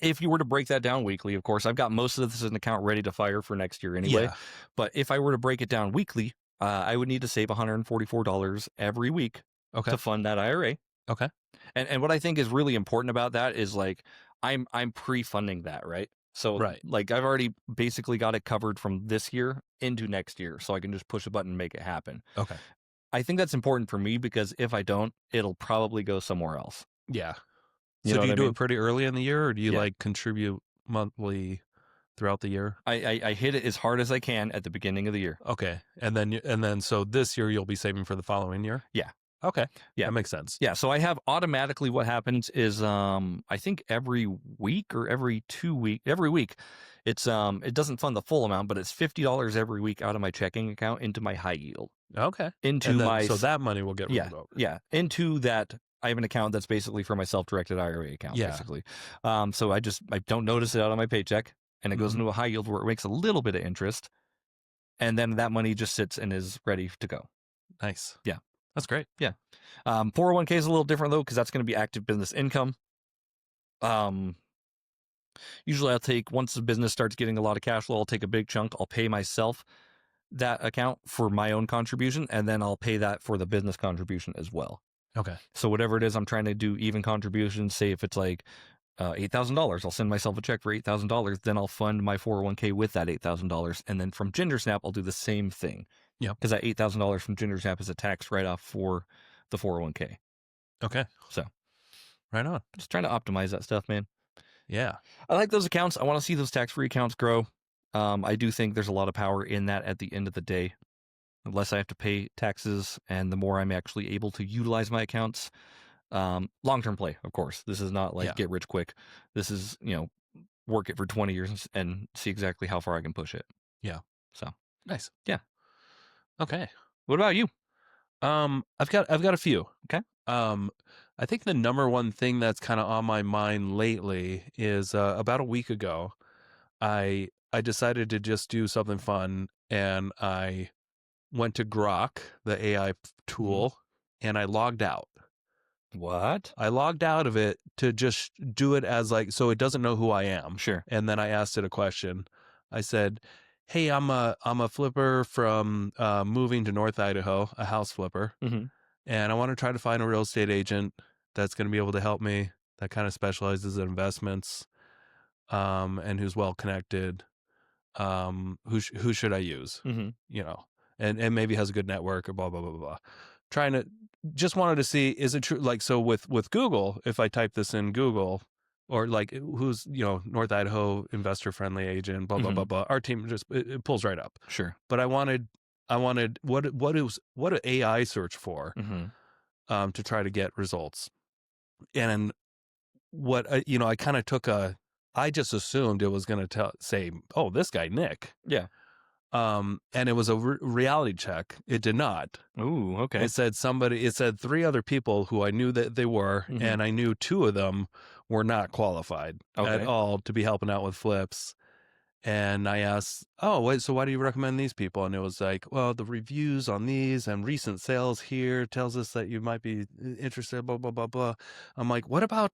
Speaker 2: if you were to break that down weekly, of course, I've got most of this in an account ready to fire for next year anyway.
Speaker 1: Yeah.
Speaker 2: But if I were to break it down weekly, I would need to save $144 every week
Speaker 1: Okay.
Speaker 2: to fund that IRA.
Speaker 1: Okay.
Speaker 2: And what I think is really important about that is like I'm pre-funding that, right? So
Speaker 1: Right.
Speaker 2: like I've already basically got it covered from this year into next year, so I can just push a button and make it happen.
Speaker 1: Okay.
Speaker 2: I think that's important for me because if I don't, it'll probably go somewhere else.
Speaker 1: Yeah.
Speaker 2: You
Speaker 1: So
Speaker 2: know
Speaker 1: do you
Speaker 2: what I
Speaker 1: do
Speaker 2: mean?
Speaker 1: it pretty early in the year, or do you
Speaker 2: Yeah.
Speaker 1: like contribute monthly throughout the year?
Speaker 2: I hit it as hard as I can at the beginning of the year.
Speaker 1: Okay. And then so this year you'll be saving for the following year?
Speaker 2: Yeah.
Speaker 1: Okay.
Speaker 2: Yeah.
Speaker 1: That makes sense.
Speaker 2: Yeah, so I have automatically what happens is I think every week or every week, it's it doesn't fund the full amount, but it's $50 every week out of my checking account into my high yield.
Speaker 1: Okay.
Speaker 2: Into
Speaker 1: And then,
Speaker 2: my
Speaker 1: so that money will get
Speaker 2: yeah,
Speaker 1: rolled over.
Speaker 2: yeah, into that I have an account that's basically for my self-directed IRA account,
Speaker 1: Yeah.
Speaker 2: basically. So I don't notice it out of my paycheck, and it goes
Speaker 1: Mhm.
Speaker 2: into a high yield where it makes a little bit of interest, and then that money just sits and is ready to go.
Speaker 1: Nice.
Speaker 2: Yeah.
Speaker 1: That's great.
Speaker 2: 401k is a little different though, because that's going to be active business income. Usually I'll take, once the business starts getting a lot of cash flow, I'll take a big chunk. I'll pay myself that account for my own contribution, and then I'll pay that for the business contribution as well.
Speaker 1: Okay.
Speaker 2: So whatever it is, I'm trying to do even contributions. Say if it's like $8,000, I'll send myself a check for $8,000. Then I'll fund my 401k with that $8,000, and then from Ginger Snap, I'll do the same thing.
Speaker 1: Yeah.
Speaker 2: Because that $8,000 from Ginger Snap is a tax write-off for the 401k.
Speaker 1: Okay.
Speaker 2: So
Speaker 1: Right on.
Speaker 2: just trying to optimize that stuff, man.
Speaker 1: Yeah.
Speaker 2: I like those accounts. I want to see those tax-free accounts grow. I do think there's a lot of power in that at the end of the day. The less I have to pay taxes and the more I'm actually able to utilize my accounts, Long-term play, of course. This is not like
Speaker 1: Yeah.
Speaker 2: get rich quick. This is, work it for 20 years and see exactly how far I can push it.
Speaker 1: Yeah.
Speaker 2: So,
Speaker 1: Nice.
Speaker 2: yeah.
Speaker 1: Okay.
Speaker 2: What about you?
Speaker 1: I've got a few.
Speaker 2: Okay.
Speaker 1: Um, I think the number one thing that's kind of on my mind lately is about a week ago, I decided to just do something fun, and I went to Grok, the AI
Speaker 2: Mhm.
Speaker 1: tool, and I logged out.
Speaker 2: What?
Speaker 1: I logged out of it to just do it as like so it doesn't know who I am.
Speaker 2: Sure.
Speaker 1: And then I asked it a question. I said, "Hey, I'm a flipper from moving to North Idaho, a house flipper,
Speaker 2: Mhm.
Speaker 1: and I want to try to find a real estate agent that's going to be able to help me that kind of specializes in investments and who's well connected. Who should I use?
Speaker 2: Mhm.
Speaker 1: You know, and maybe has a good network or blah blah blah blah blah." Trying to just wanted to see is it true like so with Google, if I type this in Google or like who's North Idaho investor friendly agent blah blah blah
Speaker 2: Mhm.
Speaker 1: blah, our team just it pulls right up.
Speaker 2: Sure.
Speaker 1: But I wanted what do AI search for
Speaker 2: Mhm.
Speaker 1: to try to get results. And what I kind of took a I just assumed it was going to say, oh, this guy Nick.
Speaker 2: Yeah.
Speaker 1: And it was a reality check. It did not.
Speaker 2: Ooh, okay.
Speaker 1: It said three other people who I knew that they were,
Speaker 2: Mhm.
Speaker 1: and I knew two of them were not qualified at
Speaker 2: Okay.
Speaker 1: all to be helping out with flips. And I asked, oh, wait, so why do you recommend these people? And it was like, well, the reviews on these and recent sales here tells us that you might be interested, blah, blah, blah, blah. I'm like, what about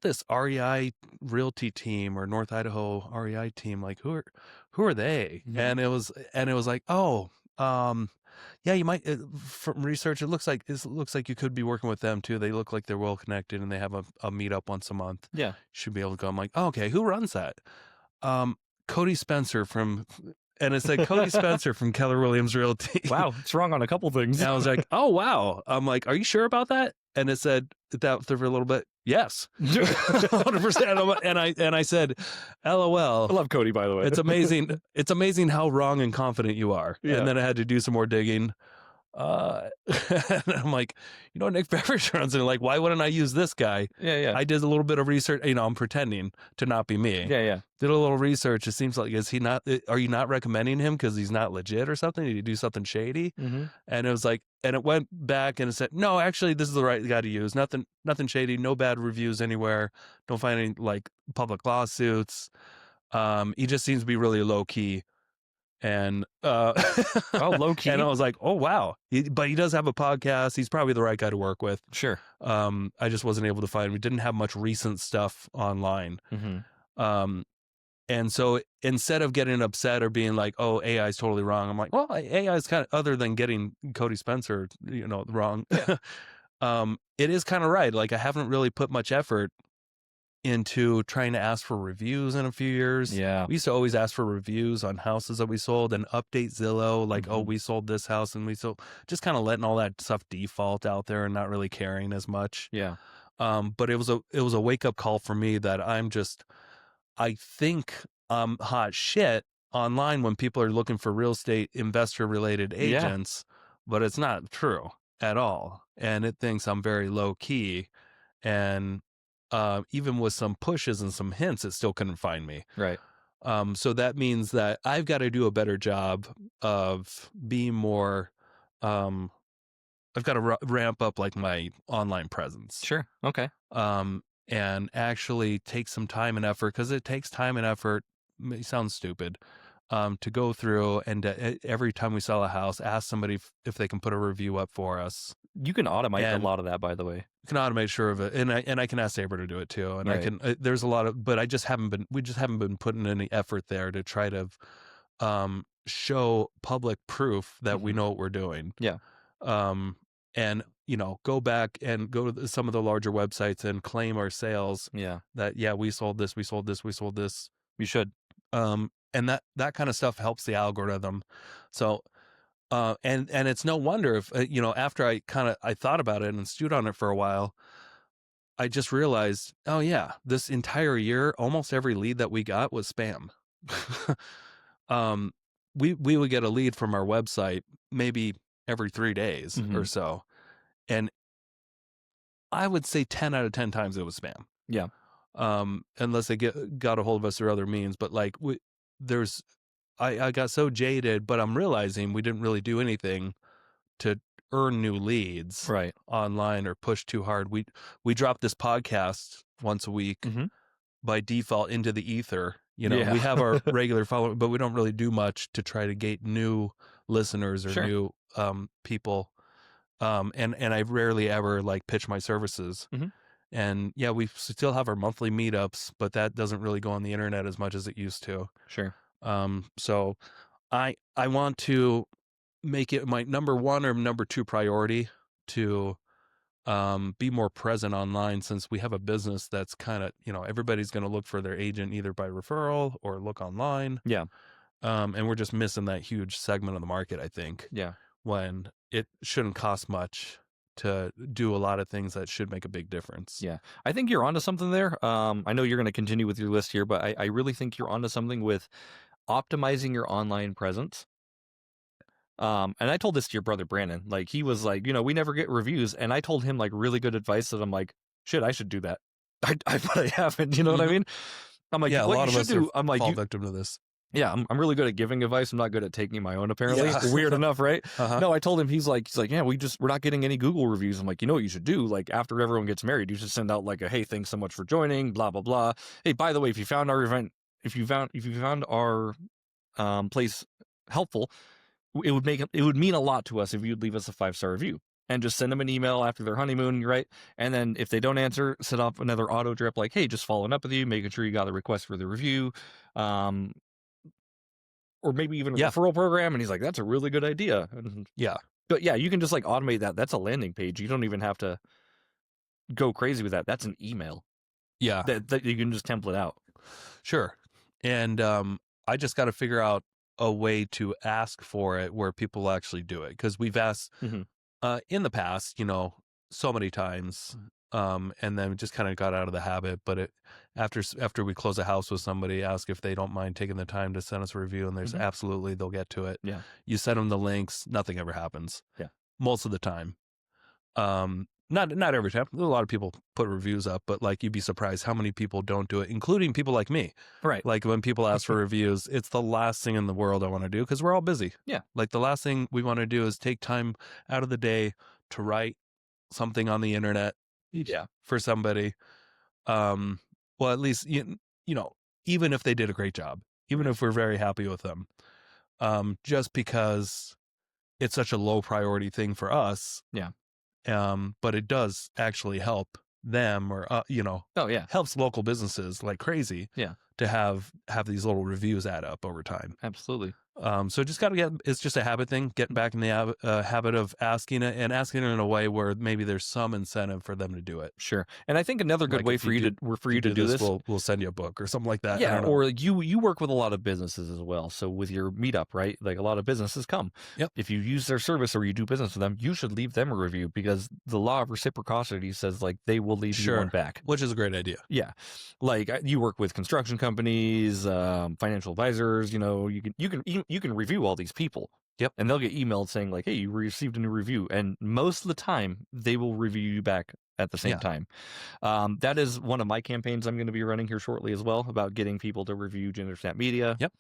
Speaker 1: this REI Realty team or North Idaho REI team? Like, who are they?
Speaker 2: Mhm.
Speaker 1: And it was like, oh, um, yeah, you might from research. It looks like you could be working with them too. They look like they're well connected and they have a meetup once a month.
Speaker 2: Yeah.
Speaker 1: Should be able to go. I'm like, oh, okay, who runs that? Um, Cody Spencer and it said Cody Spencer from Keller Williams Realty.
Speaker 2: Wow, it's wrong on a couple things.
Speaker 1: And I was like, oh, wow. I'm like, are you sure about that? And it said that for a little bit. Yes, 100%. And I said, LOL.
Speaker 2: I love Cody, by the way.
Speaker 1: It's amazing. It's amazing how wrong and confident you are.
Speaker 2: Yeah.
Speaker 1: And then I had to do some more digging. And I'm like, Nick Beveridge runs it. Like, why wouldn't I use this guy?
Speaker 2: Yeah, yeah.
Speaker 1: I did a little bit of research. I'm pretending to not be me.
Speaker 2: Yeah, yeah.
Speaker 1: Did a little research. It seems like, is he not? Are you not recommending him because he's not legit or something? Did you do something shady?
Speaker 2: Mhm.
Speaker 1: And it was like, and it went back and it said, no, actually, this is the right guy to use. Nothing shady. No bad reviews anywhere. Don't find any like public lawsuits. He just seems to be really low key. And
Speaker 2: Oh, low
Speaker 1: and I
Speaker 2: key?
Speaker 1: was like, oh wow. But he does have a podcast. He's probably the right guy to work with.
Speaker 2: Sure.
Speaker 1: I just wasn't able to find. We didn't have much recent stuff online.
Speaker 2: Mhm.
Speaker 1: Um, and so instead of getting upset or being like, oh, AI is totally wrong, I'm like, well, AI is kind of, other than getting Cody Spencer, wrong.
Speaker 2: Yeah.
Speaker 1: It is kind of right. Like I haven't really put much effort into trying to ask for reviews in a few years.
Speaker 2: Yeah.
Speaker 1: We used to always ask for reviews on houses that we sold and update Zillow, like, oh,
Speaker 2: Mhm.
Speaker 1: we sold this house and we sold, just kind of letting all that stuff default out there and not really caring as much.
Speaker 2: Yeah.
Speaker 1: But it was a wake up call for me that I think hot shit online when people are looking for real estate investor related
Speaker 2: Yeah.
Speaker 1: agents, but it's not true at all. And it thinks I'm very low key. And even with some pushes and some hints, it still couldn't find me.
Speaker 2: Right.
Speaker 1: So that means that I've got to do a better job of being more. Um, I've got to ramp up like my online presence.
Speaker 2: Sure. Okay.
Speaker 1: And actually take some time and effort because it takes time and effort. It sounds stupid. To go through and every time we sell a house, ask somebody if they can put a review up for us.
Speaker 2: You can automate a
Speaker 1: And
Speaker 2: lot of that, by the way.
Speaker 1: you can automate sure of it, and I can ask Saber to do it too, and I
Speaker 2: Right.
Speaker 1: can. There's a lot of, but we just haven't been putting any effort there to try to show public proof that we
Speaker 2: Mhm.
Speaker 1: know what we're doing.
Speaker 2: Yeah.
Speaker 1: And go back and go to some of the larger websites and claim our sales
Speaker 2: Yeah.
Speaker 1: that yeah we sold this, we sold this, we sold this.
Speaker 2: You should.
Speaker 1: And that kind of stuff helps the algorithm. So and it's no wonder if after I thought about it and stewed on it for a while, I just realized, oh yeah, this entire year, almost every lead that we got was spam. um, we would get a lead from our website maybe every 3 days or
Speaker 2: Mhm.
Speaker 1: so, and I would say 10 out of 10 times it was spam.
Speaker 2: Yeah.
Speaker 1: Unless they got a hold of us through other means. But like there's, I got so jaded, but I'm realizing we didn't really do anything to earn new leads
Speaker 2: Right.
Speaker 1: online or push too hard. We drop this podcast once a week
Speaker 2: Mm-hmm.
Speaker 1: by default into the ether.
Speaker 2: Yeah.
Speaker 1: We have our regular following, but we don't really do much to try to gate new listeners or
Speaker 2: Sure.
Speaker 1: new people. And I rarely ever like pitch my services.
Speaker 2: Mhm.
Speaker 1: And yeah, we still have our monthly meetups, but that doesn't really go on the internet as much as it used to.
Speaker 2: Sure.
Speaker 1: So I want to make it my number one or number two priority to be more present online, since we have a business that's kind of, everybody's going to look for their agent either by referral or look online.
Speaker 2: Yeah.
Speaker 1: And we're just missing that huge segment of the market, I think,
Speaker 2: Yeah.
Speaker 1: when it shouldn't cost much to do a lot of things that should make a big difference.
Speaker 2: Yeah. I think you're onto something there. I know you're going to continue with your list here, but I really think you're onto something with optimizing your online presence. And I told this to your brother Brandon. Like, he was like, we never get reviews, and I told him like really good advice that I'm like, shit, I should do that. But I haven't. You know what I mean? I'm like,
Speaker 1: Yeah, a
Speaker 2: what
Speaker 1: lot
Speaker 2: you
Speaker 1: of
Speaker 2: should
Speaker 1: us
Speaker 2: do. I'm like,
Speaker 1: fall victim to this.
Speaker 2: yeah, I'm really good at giving advice. I'm not good at taking my own, apparently.
Speaker 1: Yeah.
Speaker 2: Weird enough, right?
Speaker 1: Uh-huh.
Speaker 2: No, I told him, he's like, yeah, we're not getting any Google reviews. I'm like, you know what you should do? Like, after everyone gets married, you should send out like a, hey, thanks so much for joining, blah, blah, blah. Hey, by the way, if you found our event, if you found our place helpful, it would mean a lot to us if you'd leave us a 5-star review. And just send them an email after their honeymoon, right? And then if they don't answer, set off another auto drip like, hey, just following up with you, making sure you got the request for the review. Or maybe even a referral program. And he's like, that's a really good idea.
Speaker 1: Yeah.
Speaker 2: But yeah, you can just like automate that. That's a landing page. You don't even have to go crazy with that. That's an email.
Speaker 1: Yeah.
Speaker 2: That you can just template out.
Speaker 1: Sure. And I just got to figure out a way to ask for it where people actually do it. Because we've asked in the past, so many times, and then just kind of got out of the habit. But after we close a house with somebody, ask if they don't mind taking the time to send us a review, and there's absolutely, they'll get to it.
Speaker 2: Yeah.
Speaker 1: You send them the links, nothing ever happens.
Speaker 2: Yeah.
Speaker 1: Most of the time. Not every time. A lot of people put reviews up, but like, you'd be surprised how many people don't do it, including people like me.
Speaker 2: Right.
Speaker 1: Like, when people ask for reviews, it's the last thing in the world I want to do, because we're all busy.
Speaker 2: Yeah.
Speaker 1: Like, the last thing we want to do is take time out of the day to write something on the internet for somebody. Well, at least, even if they did a great job, even if we're very happy with them, just because it's such a low priority thing for us.
Speaker 2: Yeah.
Speaker 1: But it does actually help them, or
Speaker 2: oh yeah,
Speaker 1: helps local businesses like crazy.
Speaker 2: Yeah.
Speaker 1: To have these little reviews add up over time.
Speaker 2: Absolutely.
Speaker 1: So just got to it's just a habit thing, getting back in the habit of asking it, and asking it in a way where maybe there's some incentive for them to do it.
Speaker 2: Sure. And I think another good
Speaker 1: Like,
Speaker 2: way
Speaker 1: if
Speaker 2: for you to do this,
Speaker 1: we'll send you a book or something like that. I
Speaker 2: yeah,
Speaker 1: don't know.
Speaker 2: or you work with a lot of businesses as well. So with your meetup, right? Like, a lot of businesses come.
Speaker 1: Yep.
Speaker 2: If you use their service or you do business with them, you should leave them a review, because the law of reciprocity says like they will leave you one back.
Speaker 1: Which is a great idea.
Speaker 2: Yeah. Like, you work with construction companies, financial advisors, you can review all these people.
Speaker 1: Yep.
Speaker 2: And they'll get emailed saying like, hey, you received a new review. And most of the time they will review you back at the same time. That is one of my campaigns I'm going to be running here shortly as well, about getting people to review GenderSnap Media.
Speaker 1: Yep.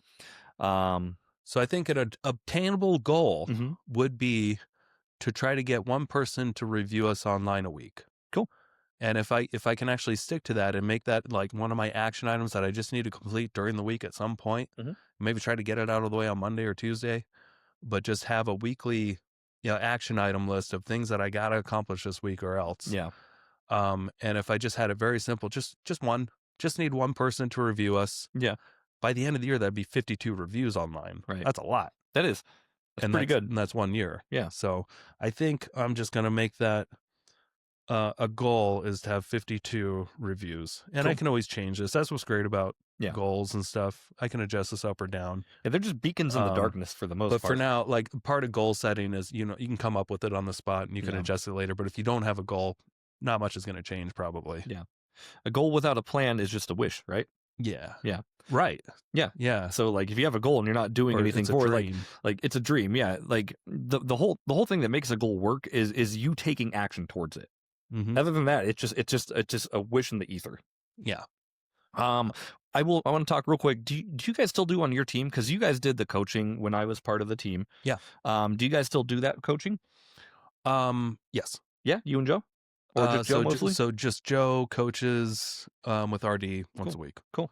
Speaker 1: So I think an obtainable goal would be to try to get one person to review us online a week.
Speaker 2: Cool.
Speaker 1: And if I can actually stick to that and make that like one of my action items that I just need to complete during the week at some point, maybe try to get it out of the way on Monday or Tuesday, but just have a weekly, action item list of things that I got to accomplish this week or else.
Speaker 2: Yeah.
Speaker 1: And if I just had it very simple, just need one person to review us.
Speaker 2: Yeah.
Speaker 1: By the end of the year, that'd be 52 reviews online.
Speaker 2: Right.
Speaker 1: That's a lot.
Speaker 2: That is. That's pretty good.
Speaker 1: And that's 1 year.
Speaker 2: Yeah.
Speaker 1: So I think I'm just going to make that a goal, is to have 52 reviews. And
Speaker 2: Cool.
Speaker 1: I can always change this. That's what's great about
Speaker 2: Yeah.
Speaker 1: goals and stuff. I can adjust this up or down.
Speaker 2: Yeah, they're just beacons in the darkness for the most part.
Speaker 1: But for now, like, part of goal setting is, you can come up with it on the spot and you can
Speaker 2: Yeah.
Speaker 1: adjust it later. But if you don't have a goal, not much is going to change probably.
Speaker 2: Yeah. A goal without a plan is just a wish, right?
Speaker 1: Yeah.
Speaker 2: Yeah.
Speaker 1: Right.
Speaker 2: Yeah.
Speaker 1: Yeah.
Speaker 2: So like, if you have a goal and you're not doing
Speaker 1: Or
Speaker 2: anything
Speaker 1: it's a
Speaker 2: for it,
Speaker 1: dream.
Speaker 2: like it's a dream. Yeah. Like the whole thing that makes a goal work is you taking action towards it.
Speaker 1: Hmm.
Speaker 2: Other than that, it's just a wish in the ether.
Speaker 1: Yeah.
Speaker 2: Um, I want to talk real quick. Do you guys still do on your team? Because you guys did the coaching when I was part of the team.
Speaker 1: Yeah.
Speaker 2: Do you guys still do that coaching?
Speaker 1: Yes.
Speaker 2: Yeah, you and Joe, or just Joe mostly?
Speaker 1: So just Joe coaches with RD once
Speaker 2: Cool,
Speaker 1: a week.
Speaker 2: cool.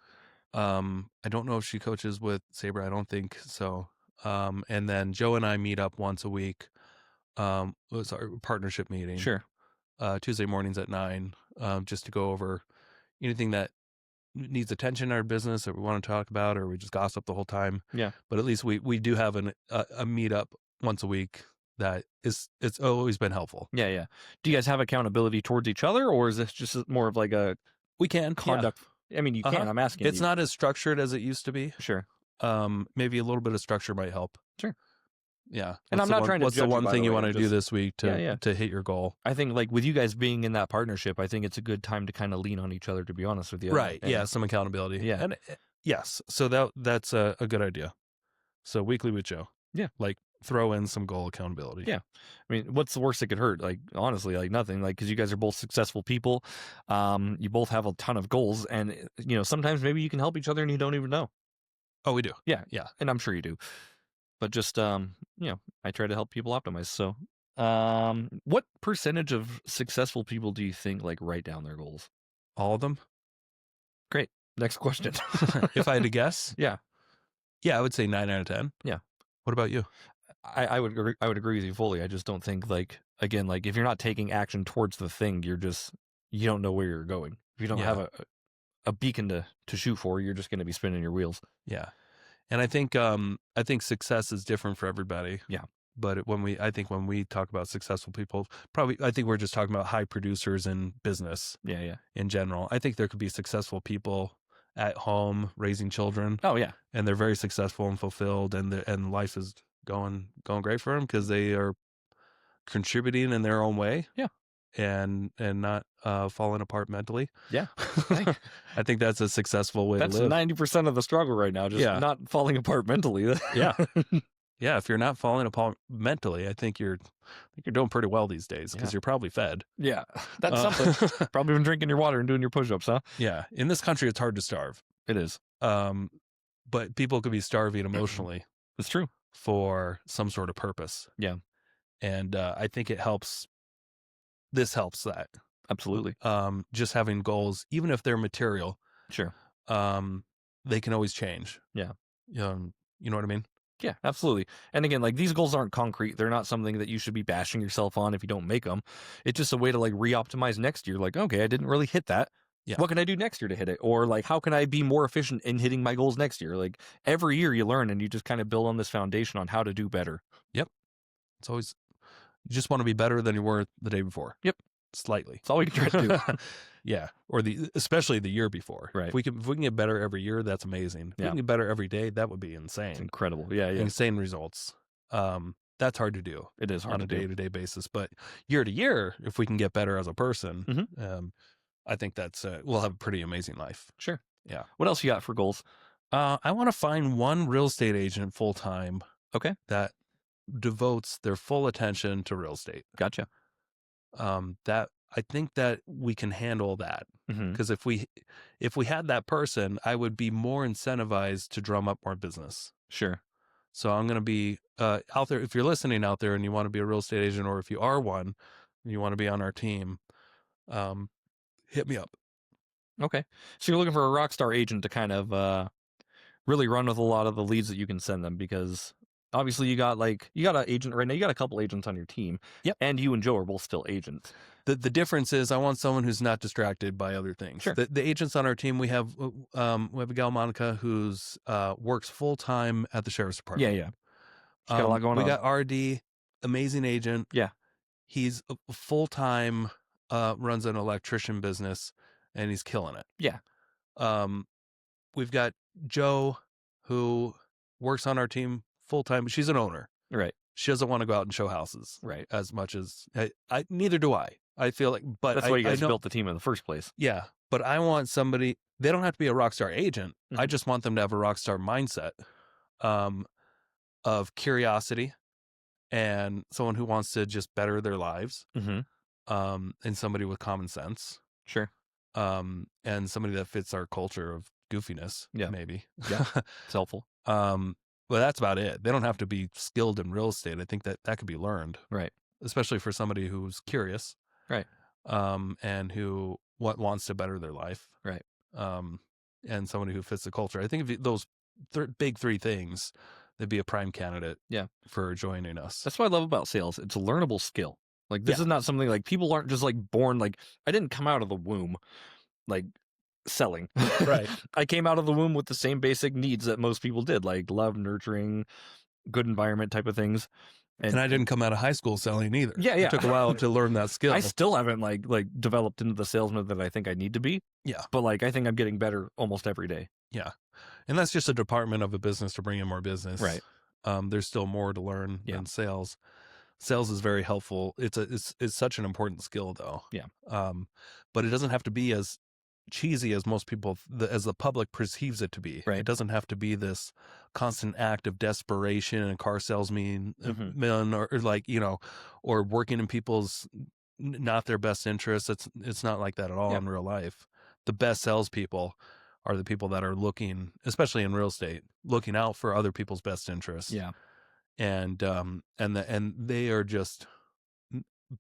Speaker 1: I don't know if she coaches with Saber. I don't think so. And then Joe and I meet up once a week. It was our partnership meeting,
Speaker 2: Sure.
Speaker 1: Tuesday mornings at 9, just to go over anything that needs attention in our business that we want to talk about, or we just gossip the whole time.
Speaker 2: Yeah.
Speaker 1: But at least we do have a meetup once a week that it's always been helpful.
Speaker 2: Yeah, yeah. Do you guys have accountability towards each other, or is this just more of like a
Speaker 1: We can, yeah.
Speaker 2: conduct? I mean, you can. I'm asking
Speaker 1: It's
Speaker 2: you.
Speaker 1: not as structured as it used to be.
Speaker 2: Sure,
Speaker 1: Maybe a little bit of structure might help.
Speaker 2: sure.
Speaker 1: Yeah.
Speaker 2: And I'm not trying to
Speaker 1: What's the
Speaker 2: judge you,
Speaker 1: one
Speaker 2: by
Speaker 1: thing
Speaker 2: the
Speaker 1: you
Speaker 2: way.
Speaker 1: want
Speaker 2: I'm
Speaker 1: to do
Speaker 2: just,
Speaker 1: this week
Speaker 2: yeah, yeah.
Speaker 1: to hit your goal?
Speaker 2: I think like with you guys being in that partnership, I think it's a good time to kind of lean on each other. To be honest with you,
Speaker 1: Right.
Speaker 2: And-
Speaker 1: Yeah. Some accountability.
Speaker 2: Yeah.
Speaker 1: And yes. So that's a good idea. So weekly with Joe.
Speaker 2: Yeah.
Speaker 1: Like throw in some goal accountability.
Speaker 2: Yeah. I mean, what's the worst that could hurt? Like, honestly, like nothing. Like, because you guys are both successful people. You both have a ton of goals, and sometimes maybe you can help each other and you don't even know.
Speaker 1: Oh, we do.
Speaker 2: Yeah,
Speaker 1: Yeah.
Speaker 2: and I'm sure you do. But just I try to help people optimize. So, what percentage of successful people do you think like write down their goals?
Speaker 1: All of them.
Speaker 2: Great. Next question.
Speaker 1: If I had to guess,
Speaker 2: Yeah.
Speaker 1: I would say 9 out of 10.
Speaker 2: Yeah.
Speaker 1: What about you?
Speaker 2: I would agree with you fully. I just don't think like if you're not taking action towards the thing, you don't know where you're going. If you don't
Speaker 1: Yeah.
Speaker 2: have a beacon to shoot for, you're just going to be spinning your wheels.
Speaker 1: Yeah. And I think success is different for everybody.
Speaker 2: Yeah.
Speaker 1: But when we talk about successful people, I think we're just talking about high producers in business.
Speaker 2: Yeah, yeah.
Speaker 1: In general, I think there could be successful people at home raising children.
Speaker 2: Oh yeah.
Speaker 1: And they're very successful and fulfilled, and life is going great for them because they are contributing in their own way.
Speaker 2: Yeah.
Speaker 1: And not falling apart mentally.
Speaker 2: Yeah.
Speaker 1: I think that's a successful way
Speaker 2: That's
Speaker 1: to live.
Speaker 2: 90% of the struggle right now, just not falling apart mentally.
Speaker 1: Yeah. Yeah, if you're not falling apart mentally, I think you're doing pretty well these days because you're probably fed.
Speaker 2: Yeah, that's something. Probably been drinking your water and doing your push-ups, huh?
Speaker 1: Yeah, in this country, it's hard to starve.
Speaker 2: It is.
Speaker 1: But people could be starving emotionally.
Speaker 2: It's true.
Speaker 1: For some sort of purpose.
Speaker 2: Yeah.
Speaker 1: And I think it helps. This helps that.
Speaker 2: Absolutely.
Speaker 1: Just having goals, even if they're material.
Speaker 2: Sure.
Speaker 1: They can always change.
Speaker 2: Yeah.
Speaker 1: You know what I mean?
Speaker 2: Yeah, absolutely. And again, like these goals aren't concrete. They're not something that you should be bashing yourself on if you don't make them. It's just a way to like re-optimize next year. Like, okay, I didn't really hit that.
Speaker 1: Yeah.
Speaker 2: What can I do next year to hit it? Or like, how can I be more efficient in hitting my goals next year? Like every year you learn and you just kind of build on this foundation on how to do better.
Speaker 1: Yep. It's always, you just want to be better than you were the day before.
Speaker 2: Yep.
Speaker 1: Slightly.
Speaker 2: That's all we can try to do.
Speaker 1: Yeah. Or especially the year before.
Speaker 2: Right.
Speaker 1: If we can get better every year, that's amazing. If we can get better every day, that would be insane.
Speaker 2: It's incredible. Yeah. Yeah.
Speaker 1: Insane results. That's hard to do.
Speaker 2: It is hard
Speaker 1: on a day-to-day basis, but year to year, if we can get better as a person, I think that's we'll have a pretty amazing life.
Speaker 2: Sure.
Speaker 1: Yeah.
Speaker 2: What else you got for goals?
Speaker 1: I want to find one real estate agent full time.
Speaker 2: Okay.
Speaker 1: That devotes their full attention to real estate.
Speaker 2: Gotcha.
Speaker 1: That I think that we can handle that because if we had that person, I would be more incentivized to drum up more business.
Speaker 2: Sure.
Speaker 1: So I'm going to be out there. If you're listening out there and you want to be a real estate agent, or if you are one and you want to be on our team, hit me up.
Speaker 2: Okay. So you're looking for a rockstar agent to kind of really run with a lot of the leads that you can send them, because obviously you got an agent right now. You got a couple agents on your team.
Speaker 1: Yep.
Speaker 2: And you and Joe are both still agents.
Speaker 1: The difference is I want someone who's not distracted by other things.
Speaker 2: Sure.
Speaker 1: The agents on our team, we have a gal, Monica, who's works full time at the sheriff's department.
Speaker 2: Yeah. She's got a lot going on.
Speaker 1: We got RD, amazing agent.
Speaker 2: Yeah.
Speaker 1: He's full time, runs an electrician business, and he's killing it.
Speaker 2: Yeah.
Speaker 1: We've got Joe, who works on our team full time. She's an owner.
Speaker 2: Right.
Speaker 1: She doesn't want to go out and show houses.
Speaker 2: Right.
Speaker 1: As much as I neither do I. I feel like, but
Speaker 2: that's why you guys built the team in the first place.
Speaker 1: Yeah. But I want somebody, they don't have to be a rockstar agent.
Speaker 2: Mm-hmm.
Speaker 1: I just want them to have a rockstar mindset, of curiosity and someone who wants to just better their lives. and somebody with common sense,
Speaker 2: Sure.
Speaker 1: and somebody that fits our culture of goofiness,
Speaker 2: Yeah.
Speaker 1: maybe.
Speaker 2: Yeah. It's helpful.
Speaker 1: But that's about it. They don't have to be skilled in real estate. I think that could be learned,
Speaker 2: Right.
Speaker 1: especially for somebody who's curious,
Speaker 2: Right.
Speaker 1: and who wants to better their life,
Speaker 2: Right.
Speaker 1: um, and somebody who fits the culture. I think if those big three things, they'd be a prime candidate
Speaker 2: Yeah.
Speaker 1: for joining us.
Speaker 2: That's what I love about sales. It's a learnable skill. Like, this
Speaker 1: Yeah.
Speaker 2: is not something like people aren't just like born, like, I didn't come out of the womb like selling.
Speaker 1: Right.
Speaker 2: I came out of the womb with the same basic needs that most people did, like love, nurturing, good environment type of things.
Speaker 1: And I didn't come out of high school selling either.
Speaker 2: Yeah,
Speaker 1: It
Speaker 2: yeah.
Speaker 1: took a while to learn that skill.
Speaker 2: I still haven't like developed into the salesman that I think I need to be.
Speaker 1: Yeah.
Speaker 2: But like, I think I'm getting better almost every day.
Speaker 1: Yeah. And that's just a department of a business to bring in more business.
Speaker 2: Right.
Speaker 1: There's still more to learn
Speaker 2: Yeah.
Speaker 1: than sales. Sales is very helpful. It's such an important skill though.
Speaker 2: Yeah.
Speaker 1: But it doesn't have to be as cheesy as most people, as the public perceives it to be.
Speaker 2: Right.
Speaker 1: It doesn't have to be this constant act of desperation and car salesman, men, or like, or working in people's not their best interests. It's not like that at all
Speaker 2: Yeah.
Speaker 1: in real life. The best salespeople are the people that are looking, especially in real estate, looking out for other people's best interests.
Speaker 2: Yeah.
Speaker 1: And they are just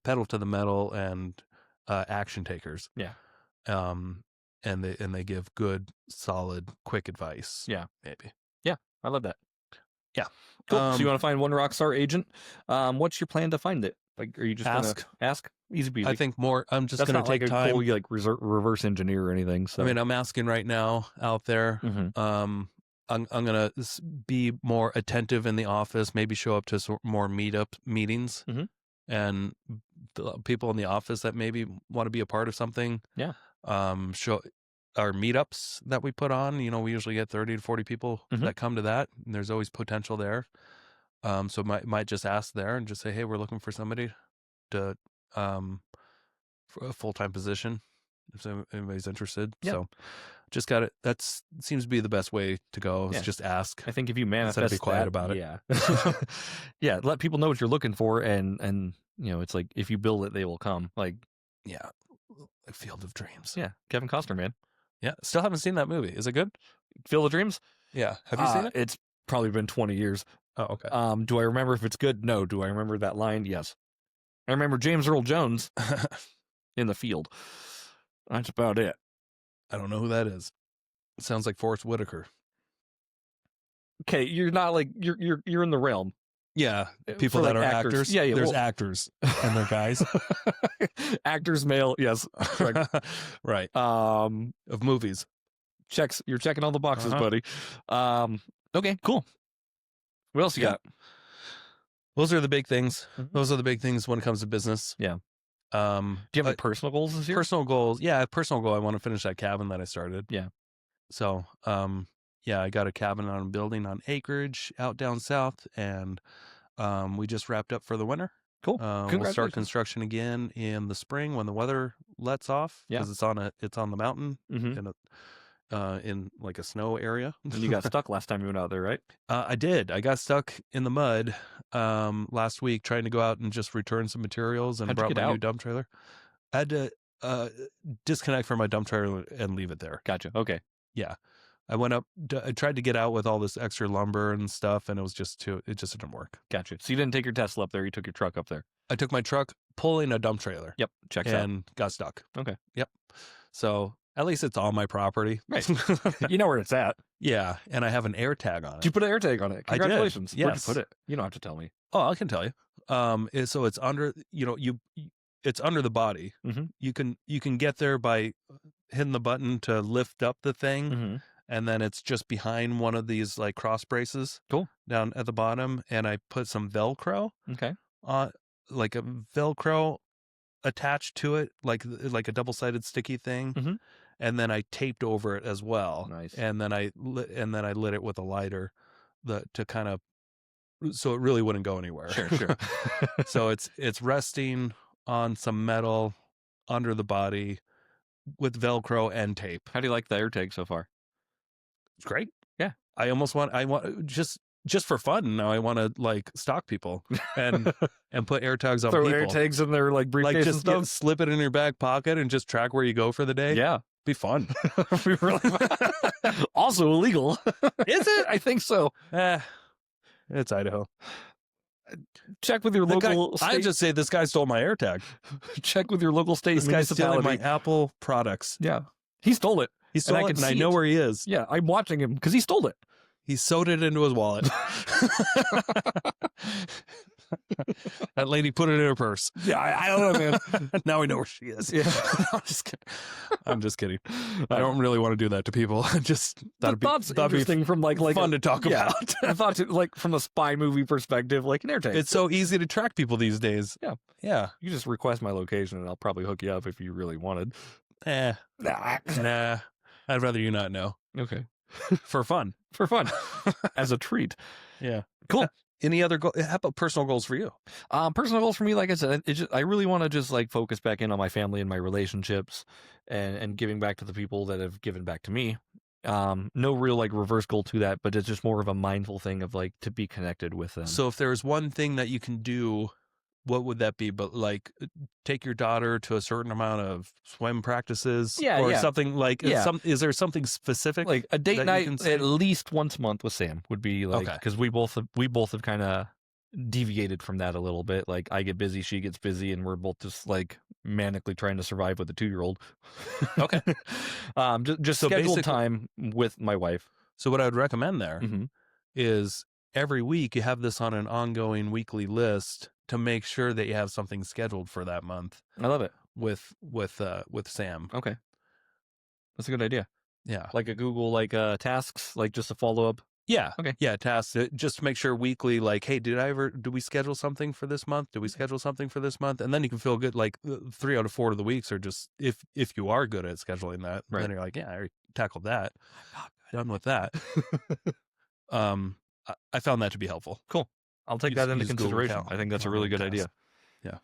Speaker 1: pedal to the metal and action takers.
Speaker 2: Yeah.
Speaker 1: And they give good, solid, quick advice.
Speaker 2: Yeah.
Speaker 1: Maybe.
Speaker 2: Yeah. I love that.
Speaker 1: Yeah.
Speaker 2: Cool. So you want to find one rockstar agent? What's your plan to find it? Like, are you just
Speaker 1: ask?
Speaker 2: Gonna ask? Easy peasy.
Speaker 1: I think more. I'm just
Speaker 2: That's
Speaker 1: going
Speaker 2: not
Speaker 1: to take
Speaker 2: like a
Speaker 1: time.
Speaker 2: cool, like reverse engineer or anything. So
Speaker 1: I mean, I'm asking right now out there. I'm going to be more attentive in the office. Maybe show up to more meetings, and the people in the office that maybe want to be a part of something.
Speaker 2: Yeah.
Speaker 1: Show our meetups that we put on. We usually get 30 to 40 people that come to that. And there's always potential there. So might just ask there and just say, hey, we're looking for somebody to for a full-time position if anybody's interested.
Speaker 2: Yeah.
Speaker 1: So just got it. That seems to be the best way to go. Is just ask.
Speaker 2: I think if you manifest,
Speaker 1: instead of be quiet
Speaker 2: that,
Speaker 1: about it.
Speaker 2: Yeah. Yeah. Let people know what you're looking for, and it's like if you build it, they will come. Like,
Speaker 1: yeah, like Field of Dreams.
Speaker 2: Yeah, Kevin Costner, man.
Speaker 1: Yeah, still haven't seen that movie. Is it good?
Speaker 2: Field of Dreams?
Speaker 1: Yeah. Have you seen it?
Speaker 2: It's probably been 20 years.
Speaker 1: Oh, okay.
Speaker 2: Do I remember if it's good? No. Do I remember that line? Yes. I remember James Earl Jones in the field. That's about it.
Speaker 1: I don't know who that is. It sounds like Forrest Whitaker.
Speaker 2: Okay, you're not like you're in the realm.
Speaker 1: Yeah, people that are actors.
Speaker 2: Yeah,
Speaker 1: there's actors and they're guys.
Speaker 2: Actors, male. Yes, correct.
Speaker 1: Right. Of movies.
Speaker 2: You're checking all the boxes, buddy. Okay, cool. What else you got?
Speaker 1: Those are the big things. Those are the big things when it comes to business.
Speaker 2: Yeah. Do you have any personal goals this year?
Speaker 1: Personal goals. Yeah, personal goal. I want to finish that cabin that I started.
Speaker 2: Yeah.
Speaker 1: So, yeah, I got a cabin on a building on acreage out down south, and we just wrapped up for the winter.
Speaker 2: Cool.
Speaker 1: We'll start construction again in the spring when the weather lets off, because it's on the mountain in like a snow area.
Speaker 2: And you got stuck last time you went out there, right?
Speaker 1: I did. I got stuck in the mud last week trying to go out and just return some materials, and brought my new dump trailer. I had to disconnect from my dump trailer and leave it there.
Speaker 2: Gotcha. Okay.
Speaker 1: Yeah. I went up, I tried to get out with all this extra lumber and stuff, and it just didn't work.
Speaker 2: Gotcha. So you didn't take your Tesla up there, you took your truck up there.
Speaker 1: I took my truck pulling a dump trailer.
Speaker 2: Yep. Checks out.
Speaker 1: And got stuck.
Speaker 2: Okay.
Speaker 1: Yep. So at least it's on my property.
Speaker 2: Right. You know where it's at.
Speaker 1: Yeah. And I have an air tag on it.
Speaker 2: Did you put an air tag on it? Congratulations.
Speaker 1: I did. Yes.
Speaker 2: Where'd you put it? You don't have to tell me.
Speaker 1: Oh, I can tell you. So it's under, it's under the body. You can get there by hitting the button to lift up the thing. And then it's just behind one of these like cross braces.
Speaker 2: Cool.
Speaker 1: Down at the bottom. And I put some Velcro.
Speaker 2: Okay.
Speaker 1: Like a Velcro attached to it, like a double-sided sticky thing. And then I taped over it as well.
Speaker 2: Nice.
Speaker 1: And then I lit it with a lighter to kind of, so it really wouldn't go anywhere.
Speaker 2: Sure.
Speaker 1: So it's resting on some metal under the body with Velcro and tape.
Speaker 2: How do you like the air tag so far?
Speaker 1: It's great.
Speaker 2: Yeah.
Speaker 1: I want just just for fun. Now I want to like stalk people and put AirTags on
Speaker 2: Throw
Speaker 1: people.
Speaker 2: AirTags in their like briefcase
Speaker 1: Like
Speaker 2: and
Speaker 1: just
Speaker 2: stuff.
Speaker 1: slip it in your back pocket and just track where you go for the day.
Speaker 2: Yeah.
Speaker 1: Be fun.
Speaker 2: We really also illegal.
Speaker 1: Is it?
Speaker 2: I think so.
Speaker 1: It's Idaho.
Speaker 2: Check with your
Speaker 1: The guy,
Speaker 2: local state.
Speaker 1: I just say this guy stole my AirTag.
Speaker 2: Check with your local state
Speaker 1: This guy's stealing
Speaker 2: municipality.
Speaker 1: my Apple products.
Speaker 2: Yeah. He stole it.
Speaker 1: He stole it, and I know where he is.
Speaker 2: Yeah, I'm watching him because he stole it.
Speaker 1: He sewed it into his wallet. That lady put it in her purse.
Speaker 2: Yeah, I don't know, man.
Speaker 1: Now we know where she is.
Speaker 2: Yeah.
Speaker 1: I'm just kidding. I'm just kidding. I don't really want to do that to people. I just
Speaker 2: That'd be interesting from like
Speaker 1: fun to talk about.
Speaker 2: I thought like from a spy movie perspective, like an AirTag.
Speaker 1: It's so easy to track people these days.
Speaker 2: Yeah.
Speaker 1: Yeah.
Speaker 2: You just request my location and I'll probably hook you up if you really wanted.
Speaker 1: Nah. I'd rather you not know.
Speaker 2: Okay.
Speaker 1: For fun.
Speaker 2: For fun. As a treat.
Speaker 1: Yeah.
Speaker 2: Cool.
Speaker 1: Any other how about personal goals for you?
Speaker 2: Personal goals for me, like I said, I really want to just like focus back in on my family and my relationships and giving back to the people that have given back to me. No real like reverse goal to that, but it's just more of a mindful thing of like to be connected with them.
Speaker 1: So if there's one thing that you can do, what would that be? But like take your daughter to a certain amount of swim practices or something like is there something specific?
Speaker 2: Like a date night at least once a month with Sam would be like, because we both have kind of deviated from that a little bit. Like I get busy, she gets busy, and we're both just like manically trying to survive with a 2-year-old.
Speaker 1: Okay.
Speaker 2: Just so scheduled time with my wife.
Speaker 1: So what I would recommend there is every week you have this on an ongoing weekly list to make sure that you have something scheduled for that month.
Speaker 2: I love it.
Speaker 1: With Sam.
Speaker 2: Okay. That's a good idea.
Speaker 1: Yeah.
Speaker 2: Like a Google tasks, like just a follow up.
Speaker 1: Yeah.
Speaker 2: Okay.
Speaker 1: Yeah, tasks. Just to make sure weekly, like, hey, did we schedule something for this month? Did we schedule something for this month? And then you can feel good. Like 3 out of 4 of the weeks are just, if you are good at scheduling that, then you're like, yeah, I already tackled that. Done with that. I found that to be helpful.
Speaker 2: Cool. I'll take that into consideration. I think that's a really good idea.
Speaker 1: Yeah.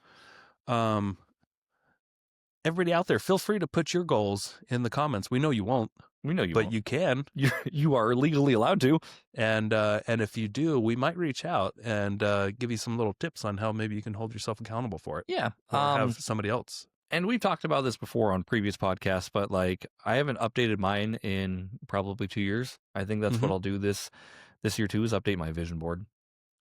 Speaker 1: Everybody out there, feel free to put your goals in the comments. We know you won't.
Speaker 2: We know you
Speaker 1: but
Speaker 2: won't.
Speaker 1: You can.
Speaker 2: You are legally allowed to.
Speaker 1: And if you do, we might reach out and give you some little tips on how maybe you can hold yourself accountable for it.
Speaker 2: Yeah.
Speaker 1: Or have somebody else.
Speaker 2: And we've talked about this before on previous podcasts, but like I haven't updated mine in probably 2 years. I think that's what I'll do this year too, is update my vision board.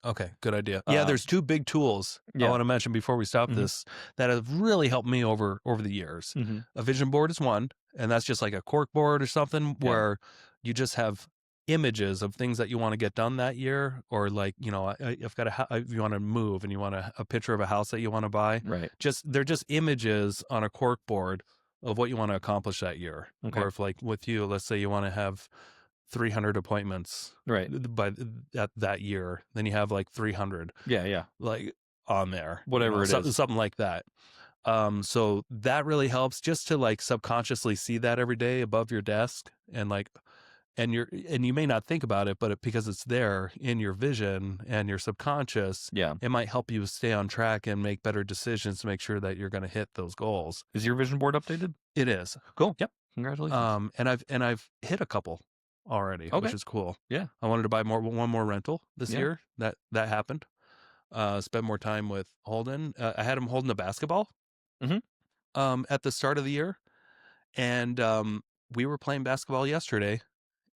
Speaker 1: Okay, good idea. Yeah, there's 2 big tools I want to mention before we stop this that have really helped me over the years. A vision board is one, and that's just like a cork board or something where you just have images of things that you want to get done that year, or like, you've got if you want to move and you want a picture of a house that you want to buy.
Speaker 2: Right.
Speaker 1: They're just images on a cork board of what you want to accomplish that year.
Speaker 2: Okay.
Speaker 1: Or if like with you, let's say you want to have 300 appointments by that year, then you have like 300 like on there,
Speaker 2: whatever it is,
Speaker 1: something like that. So that really helps just to like subconsciously see that every day above your desk, and like and you may not think about it, but because it's there in your vision and your subconscious, it might help you stay on track and make better decisions to make sure that you're going to hit those goals.
Speaker 2: Is your vision board updated?
Speaker 1: It is.
Speaker 2: Cool.
Speaker 1: Yep.
Speaker 2: Congratulations.
Speaker 1: And I've hit a couple already, which is cool.
Speaker 2: Yeah.
Speaker 1: I wanted to buy one more rental this year. That happened. Spent more time with Holden. I had him holding the basketball at the start of the year. And we were playing basketball yesterday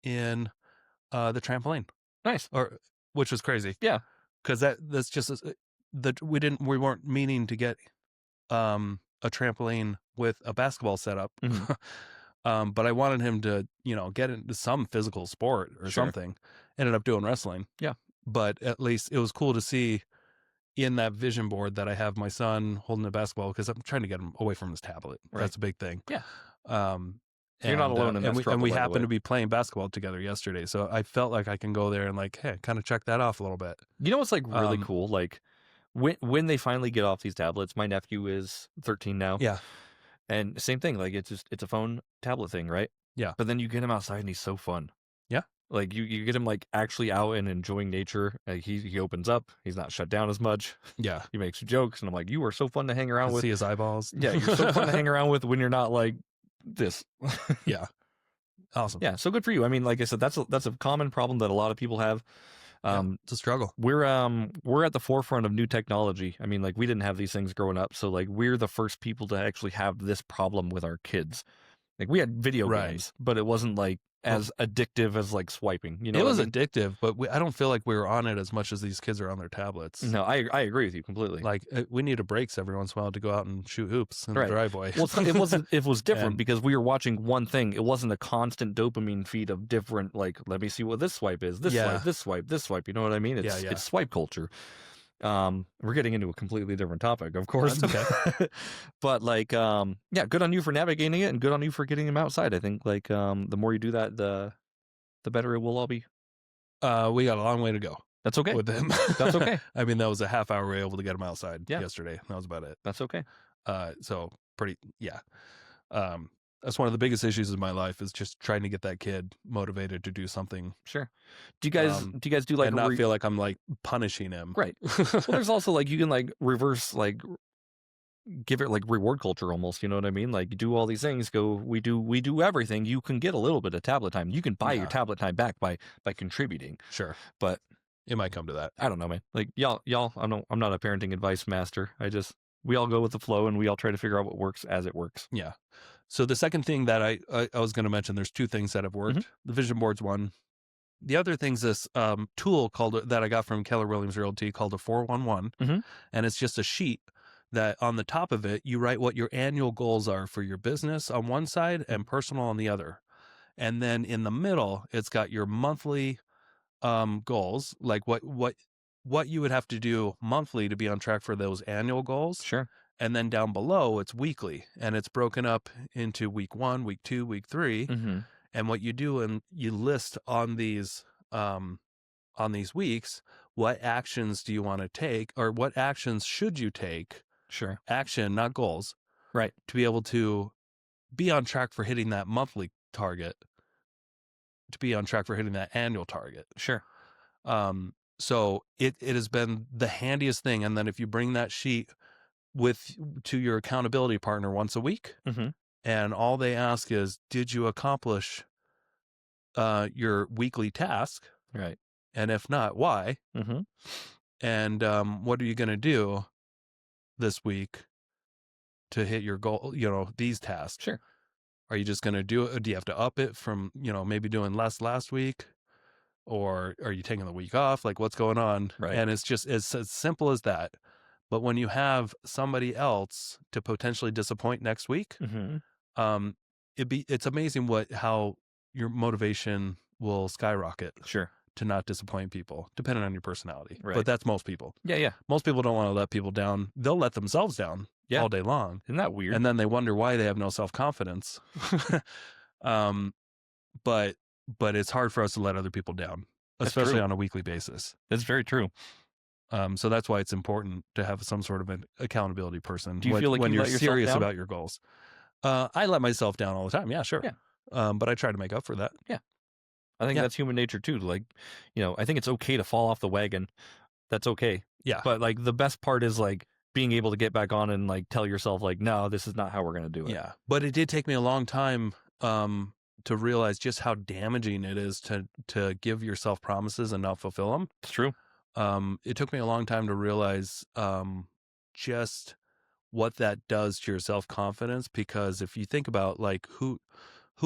Speaker 1: in the trampoline.
Speaker 2: Nice.
Speaker 1: Which was crazy.
Speaker 2: Yeah.
Speaker 1: Because that's just we weren't meaning to get a trampoline with a basketball setup. But I wanted him to, get into some physical sport or something. Ended up doing wrestling. Yeah. But at least it was cool to see in that vision board that I have my son holding a basketball, because I'm trying to get him away from his tablet. Right. That's a big thing. Yeah.
Speaker 2: You're not alone in that struggle.
Speaker 1: And we happened to be playing basketball together yesterday. So I felt like I can go there and like, hey, kind of check that off a little bit.
Speaker 2: You know what's like really cool? Like when they finally get off these tablets, my nephew is 13 now. Yeah. And same thing, like it's a phone tablet thing, right? Yeah. But then you get him outside and he's so fun. Yeah. Like you get him like actually out and enjoying nature. Like he opens up. He's not shut down as much. Yeah. He makes jokes, and I'm like, you are so fun to hang around with.
Speaker 1: See his eyeballs.
Speaker 2: Yeah, you're so fun to hang around with when you're not like this.
Speaker 1: Yeah. Awesome.
Speaker 2: Yeah. So good for you. I mean, like I said, that's a common problem that a lot of people have.
Speaker 1: Yeah,
Speaker 2: Um,
Speaker 1: it's a struggle.
Speaker 2: we're at the forefront of new technology. I mean, like we didn't have these things growing up, so like we're the first people to actually have this problem with our kids. Like we had video
Speaker 1: Right.
Speaker 2: games, but it wasn't like
Speaker 1: But
Speaker 2: as addictive as like swiping. You know
Speaker 1: it
Speaker 2: what I
Speaker 1: was
Speaker 2: mean?
Speaker 1: addictive, but I don't feel like we were on it as much as these kids are on their tablets.
Speaker 2: No, I agree with you completely.
Speaker 1: Like, we need a breaks every once in a while to go out and shoot hoops in the
Speaker 2: Right.
Speaker 1: driveway.
Speaker 2: Well, it was different
Speaker 1: And
Speaker 2: because we were watching one thing. It wasn't a constant dopamine feed of different like, let me see what this swipe is, this swipe,
Speaker 1: yeah,
Speaker 2: this swipe, this swipe. You know what I mean?
Speaker 1: yeah,
Speaker 2: It's
Speaker 1: yeah.
Speaker 2: swipe culture. We're getting into a completely different topic, of
Speaker 1: No,
Speaker 2: course.
Speaker 1: it's okay.
Speaker 2: But like, yeah, good on you for navigating it and good on you for getting them outside. I think like, the more you do that, the better it will all be.
Speaker 1: We got a long way to go
Speaker 2: That's okay.
Speaker 1: with them.
Speaker 2: That's okay.
Speaker 1: I mean, that was a half hour we were able to get them outside
Speaker 2: Yeah,
Speaker 1: yesterday. That was about it.
Speaker 2: that's okay.
Speaker 1: So pretty, yeah. That's one of the biggest issues in my life is just trying to get that kid motivated to do something,
Speaker 2: Sure. Do you guys do like
Speaker 1: and not feel like I'm like punishing him.
Speaker 2: right? Well, there's also like you can like reverse like give it like reward culture almost. You know what I mean? Like you do all these things. Go. We do everything. You can get a little bit of tablet time. You can buy your
Speaker 1: Yeah,
Speaker 2: tablet time back by contributing.
Speaker 1: sure.
Speaker 2: But
Speaker 1: It might come to that.
Speaker 2: I don't know, man. Like y'all. I'm not a parenting advice master. We all go with the flow and we all try to figure out what works as it works.
Speaker 1: Yeah. So the second thing that I was going to mention, there's two things that have
Speaker 2: Mhm.
Speaker 1: worked. The vision board's one. The other thing's this tool that I got from Keller Williams Realty called a 411,
Speaker 2: Mhm.
Speaker 1: and it's just a sheet that on the top of it you write what your annual goals are for your business on one side and personal on the other, and then in the middle it's got your monthly goals, like what you would have to do monthly to be on track for those annual goals.
Speaker 2: Sure.
Speaker 1: And then down below, it's weekly, and it's broken up into week 1, week 2, week 3.
Speaker 2: Mhm.
Speaker 1: And what you do, and you list on these weeks, what actions do you want to take, or what actions should you take?
Speaker 2: Sure.
Speaker 1: Action, not goals,
Speaker 2: Right.
Speaker 1: to be able to be on track for hitting that monthly target, to be on track for hitting that annual target.
Speaker 2: Sure.
Speaker 1: So it has been the handiest thing. And then if you bring that sheet to your accountability partner once a week,
Speaker 2: Mhm.
Speaker 1: and all they ask is, did you accomplish your weekly task?
Speaker 2: Right.
Speaker 1: And if not, why?
Speaker 2: Mhm.
Speaker 1: And what are you going to do this week to hit your goal? These tasks.
Speaker 2: Sure.
Speaker 1: Are you just going to do it? Do you have to up it from, maybe doing less last week? Or are you taking the week off? Like, what's going on?
Speaker 2: Right.
Speaker 1: And it's just as simple as that. But when you have somebody else to potentially disappoint next week,
Speaker 2: Mhm.
Speaker 1: um, it's amazing how your motivation will skyrocket
Speaker 2: Sure.
Speaker 1: to not disappoint people, depending on your personality.
Speaker 2: Right.
Speaker 1: But that's most people.
Speaker 2: Yeah. Yeah.
Speaker 1: Most people don't want to let people down. They'll let themselves down
Speaker 2: Yeah.
Speaker 1: all day long,
Speaker 2: Isn't that weird?
Speaker 1: and then they wonder why they have no self-confidence. um, but it's hard for us to let other people down,
Speaker 2: That's
Speaker 1: especially
Speaker 2: true.
Speaker 1: on a weekly basis.
Speaker 2: That's very true.
Speaker 1: So that's why it's important to have some sort of an accountability person
Speaker 2: Do you feel like
Speaker 1: when
Speaker 2: you
Speaker 1: you're
Speaker 2: let yourself
Speaker 1: serious
Speaker 2: down?
Speaker 1: about your goals. I let myself down all the time. Yeah, sure.
Speaker 2: Yeah.
Speaker 1: But I try to make up for that.
Speaker 2: Yeah. I think
Speaker 1: Yeah.
Speaker 2: that's human nature too. Like, I think it's okay to fall off the wagon. That's okay.
Speaker 1: Yeah.
Speaker 2: But like the best part is like being able to get back on and like tell yourself like, no, this is not how we're gonna do it.
Speaker 1: Yeah. But it did take me a long time to realize just how damaging it is to give yourself promises and not fulfill them.
Speaker 2: It's true.
Speaker 1: It took me a long time to realize just what that does to your self-confidence, because if you think about like who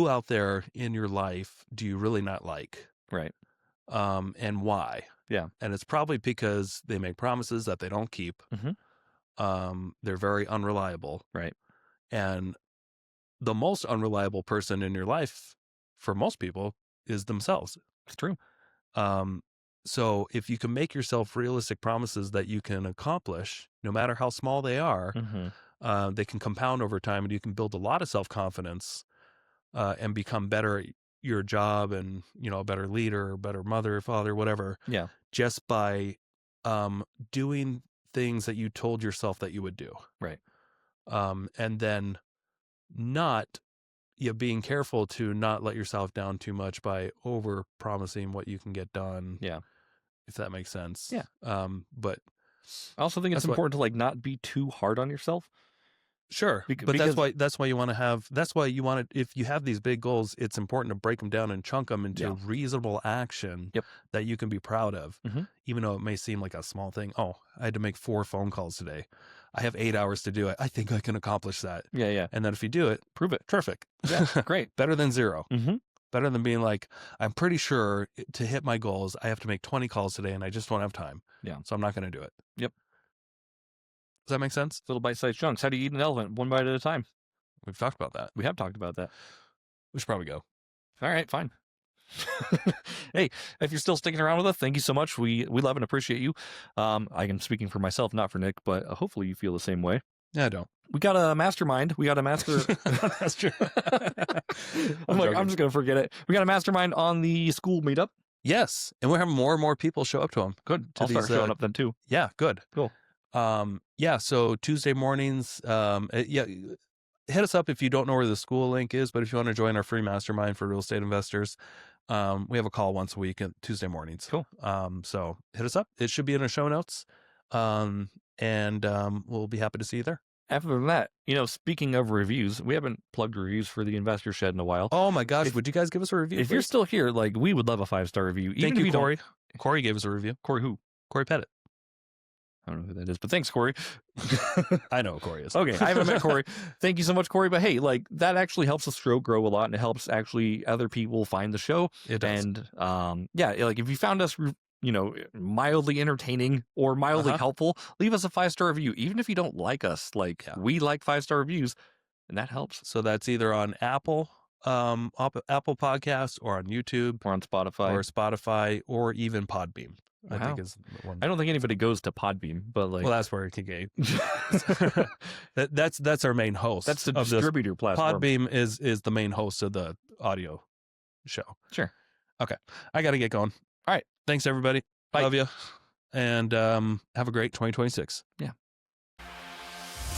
Speaker 1: out there in your life do you really not like,
Speaker 2: Right.
Speaker 1: and why?
Speaker 2: Yeah.
Speaker 1: And it's probably because they make promises that they don't keep. They're very unreliable.
Speaker 2: Right.
Speaker 1: And the most unreliable person in your life for most people is themselves.
Speaker 2: It's true.
Speaker 1: So if you can make yourself realistic promises that you can accomplish, no matter how small they are, they can compound over time, and you can build a lot of self-confidence and become better at your job, and a better leader, a better mother, father, whatever.
Speaker 2: Yeah.
Speaker 1: Just by doing things that you told yourself that you would do.
Speaker 2: Right.
Speaker 1: And then not being careful to not let yourself down too much by over promising what you can get done.
Speaker 2: Yeah.
Speaker 1: If that makes sense.
Speaker 2: Yeah.
Speaker 1: But
Speaker 2: I also think it's
Speaker 1: that's what
Speaker 2: important to like not be too hard on yourself.
Speaker 1: Sure, but
Speaker 2: because
Speaker 1: that's why you want to if you have these big goals, it's important to break them down and chunk them into
Speaker 2: Yeah.
Speaker 1: reasonable action
Speaker 2: Yep.
Speaker 1: that you can be proud of,
Speaker 2: Mhm.
Speaker 1: even though it may seem like a small thing. Oh, I had to make 4 phone calls today. I have 8 hours to do it. I think I can accomplish that.
Speaker 2: Yeah.
Speaker 1: And then if you do it,
Speaker 2: Prove it.
Speaker 1: terrific.
Speaker 2: Yeah. Great.
Speaker 1: Better than 0.
Speaker 2: Mhm.
Speaker 1: Better than being like, I'm pretty sure to hit my goals, I have to make 20 calls today and I just don't have time.
Speaker 2: Yeah.
Speaker 1: So I'm not going to do it.
Speaker 2: Yep.
Speaker 1: Does that make sense?
Speaker 2: Little bite-sized chunks. How do you eat an elephant? One bite at a time.
Speaker 1: We've talked about that.
Speaker 2: We have talked about that.
Speaker 1: We should probably go.
Speaker 2: All right, fine. Hey, if you're still sticking around with us, thank you so much. We love and appreciate you. I am speaking for myself, not for Nick, but hopefully you feel the same way.
Speaker 1: Yeah, I don't.
Speaker 2: We got a mastermind. We got a master.
Speaker 1: That's true.
Speaker 2: I'm just gonna forget it. We got a mastermind on the school meetup.
Speaker 1: Yes, and we're having more and more people show up to them.
Speaker 2: Good. I'll start showing up then too.
Speaker 1: Yeah, good.
Speaker 2: Cool.
Speaker 1: Yeah. So Tuesday mornings. Yeah. Hit us up if you don't know where the school link is, but if you want to join our free mastermind for real estate investors, we have a call once a week on Tuesday mornings.
Speaker 2: Cool.
Speaker 1: So hit us up. It should be in our show notes. And we'll be happy to see you there.
Speaker 2: After than that, speaking of reviews, we haven't plugged reviews for the Investor Shed in a while.
Speaker 1: Oh my gosh, would you guys give us a review?
Speaker 2: If you're still here, we would love a 5-star review.
Speaker 1: Thank you, Corey. Corey gave us a review.
Speaker 2: Corey who?
Speaker 1: Corey Pettit.
Speaker 2: I don't know who that is, but thanks, Corey.
Speaker 1: I know who Corey is.
Speaker 2: Okay, I haven't met Corey. Thank you so much, Corey. But hey, that actually helps the show grow a lot, and it helps actually other people find the show.
Speaker 1: It does.
Speaker 2: And if you found us, mildly entertaining or mildly helpful, leave us a 5-star review. Even if you don't like us, we like 5-star reviews, and that helps.
Speaker 1: So that's either on Apple Podcasts or on YouTube
Speaker 2: or on Spotify
Speaker 1: or even Podbeam.
Speaker 2: Wow.
Speaker 1: I think is one.
Speaker 2: I don't think anybody goes to Podbeam, but
Speaker 1: well, that's where it can go. That's our main host.
Speaker 2: That's the distributor platform.
Speaker 1: Podbeam is the main host of the audio show.
Speaker 2: Sure.
Speaker 1: Okay, I got to get going.
Speaker 2: All right.
Speaker 1: Thanks, everybody.
Speaker 2: Bye.
Speaker 1: Love you, and have a great 2026.
Speaker 2: Yeah.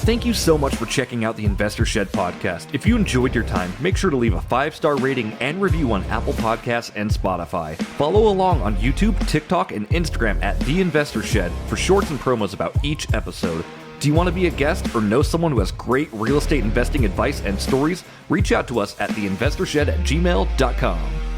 Speaker 2: Thank you so much for checking out the Investor Shed podcast. If you enjoyed your time, make sure to leave a 5-star rating and review on Apple Podcasts and Spotify. Follow along on YouTube, TikTok, and Instagram at The Investor Shed for shorts and promos about each episode. Do you want to be a guest or know someone who has great real estate investing advice and stories? Reach out to us at theinvestorshed@gmail.com.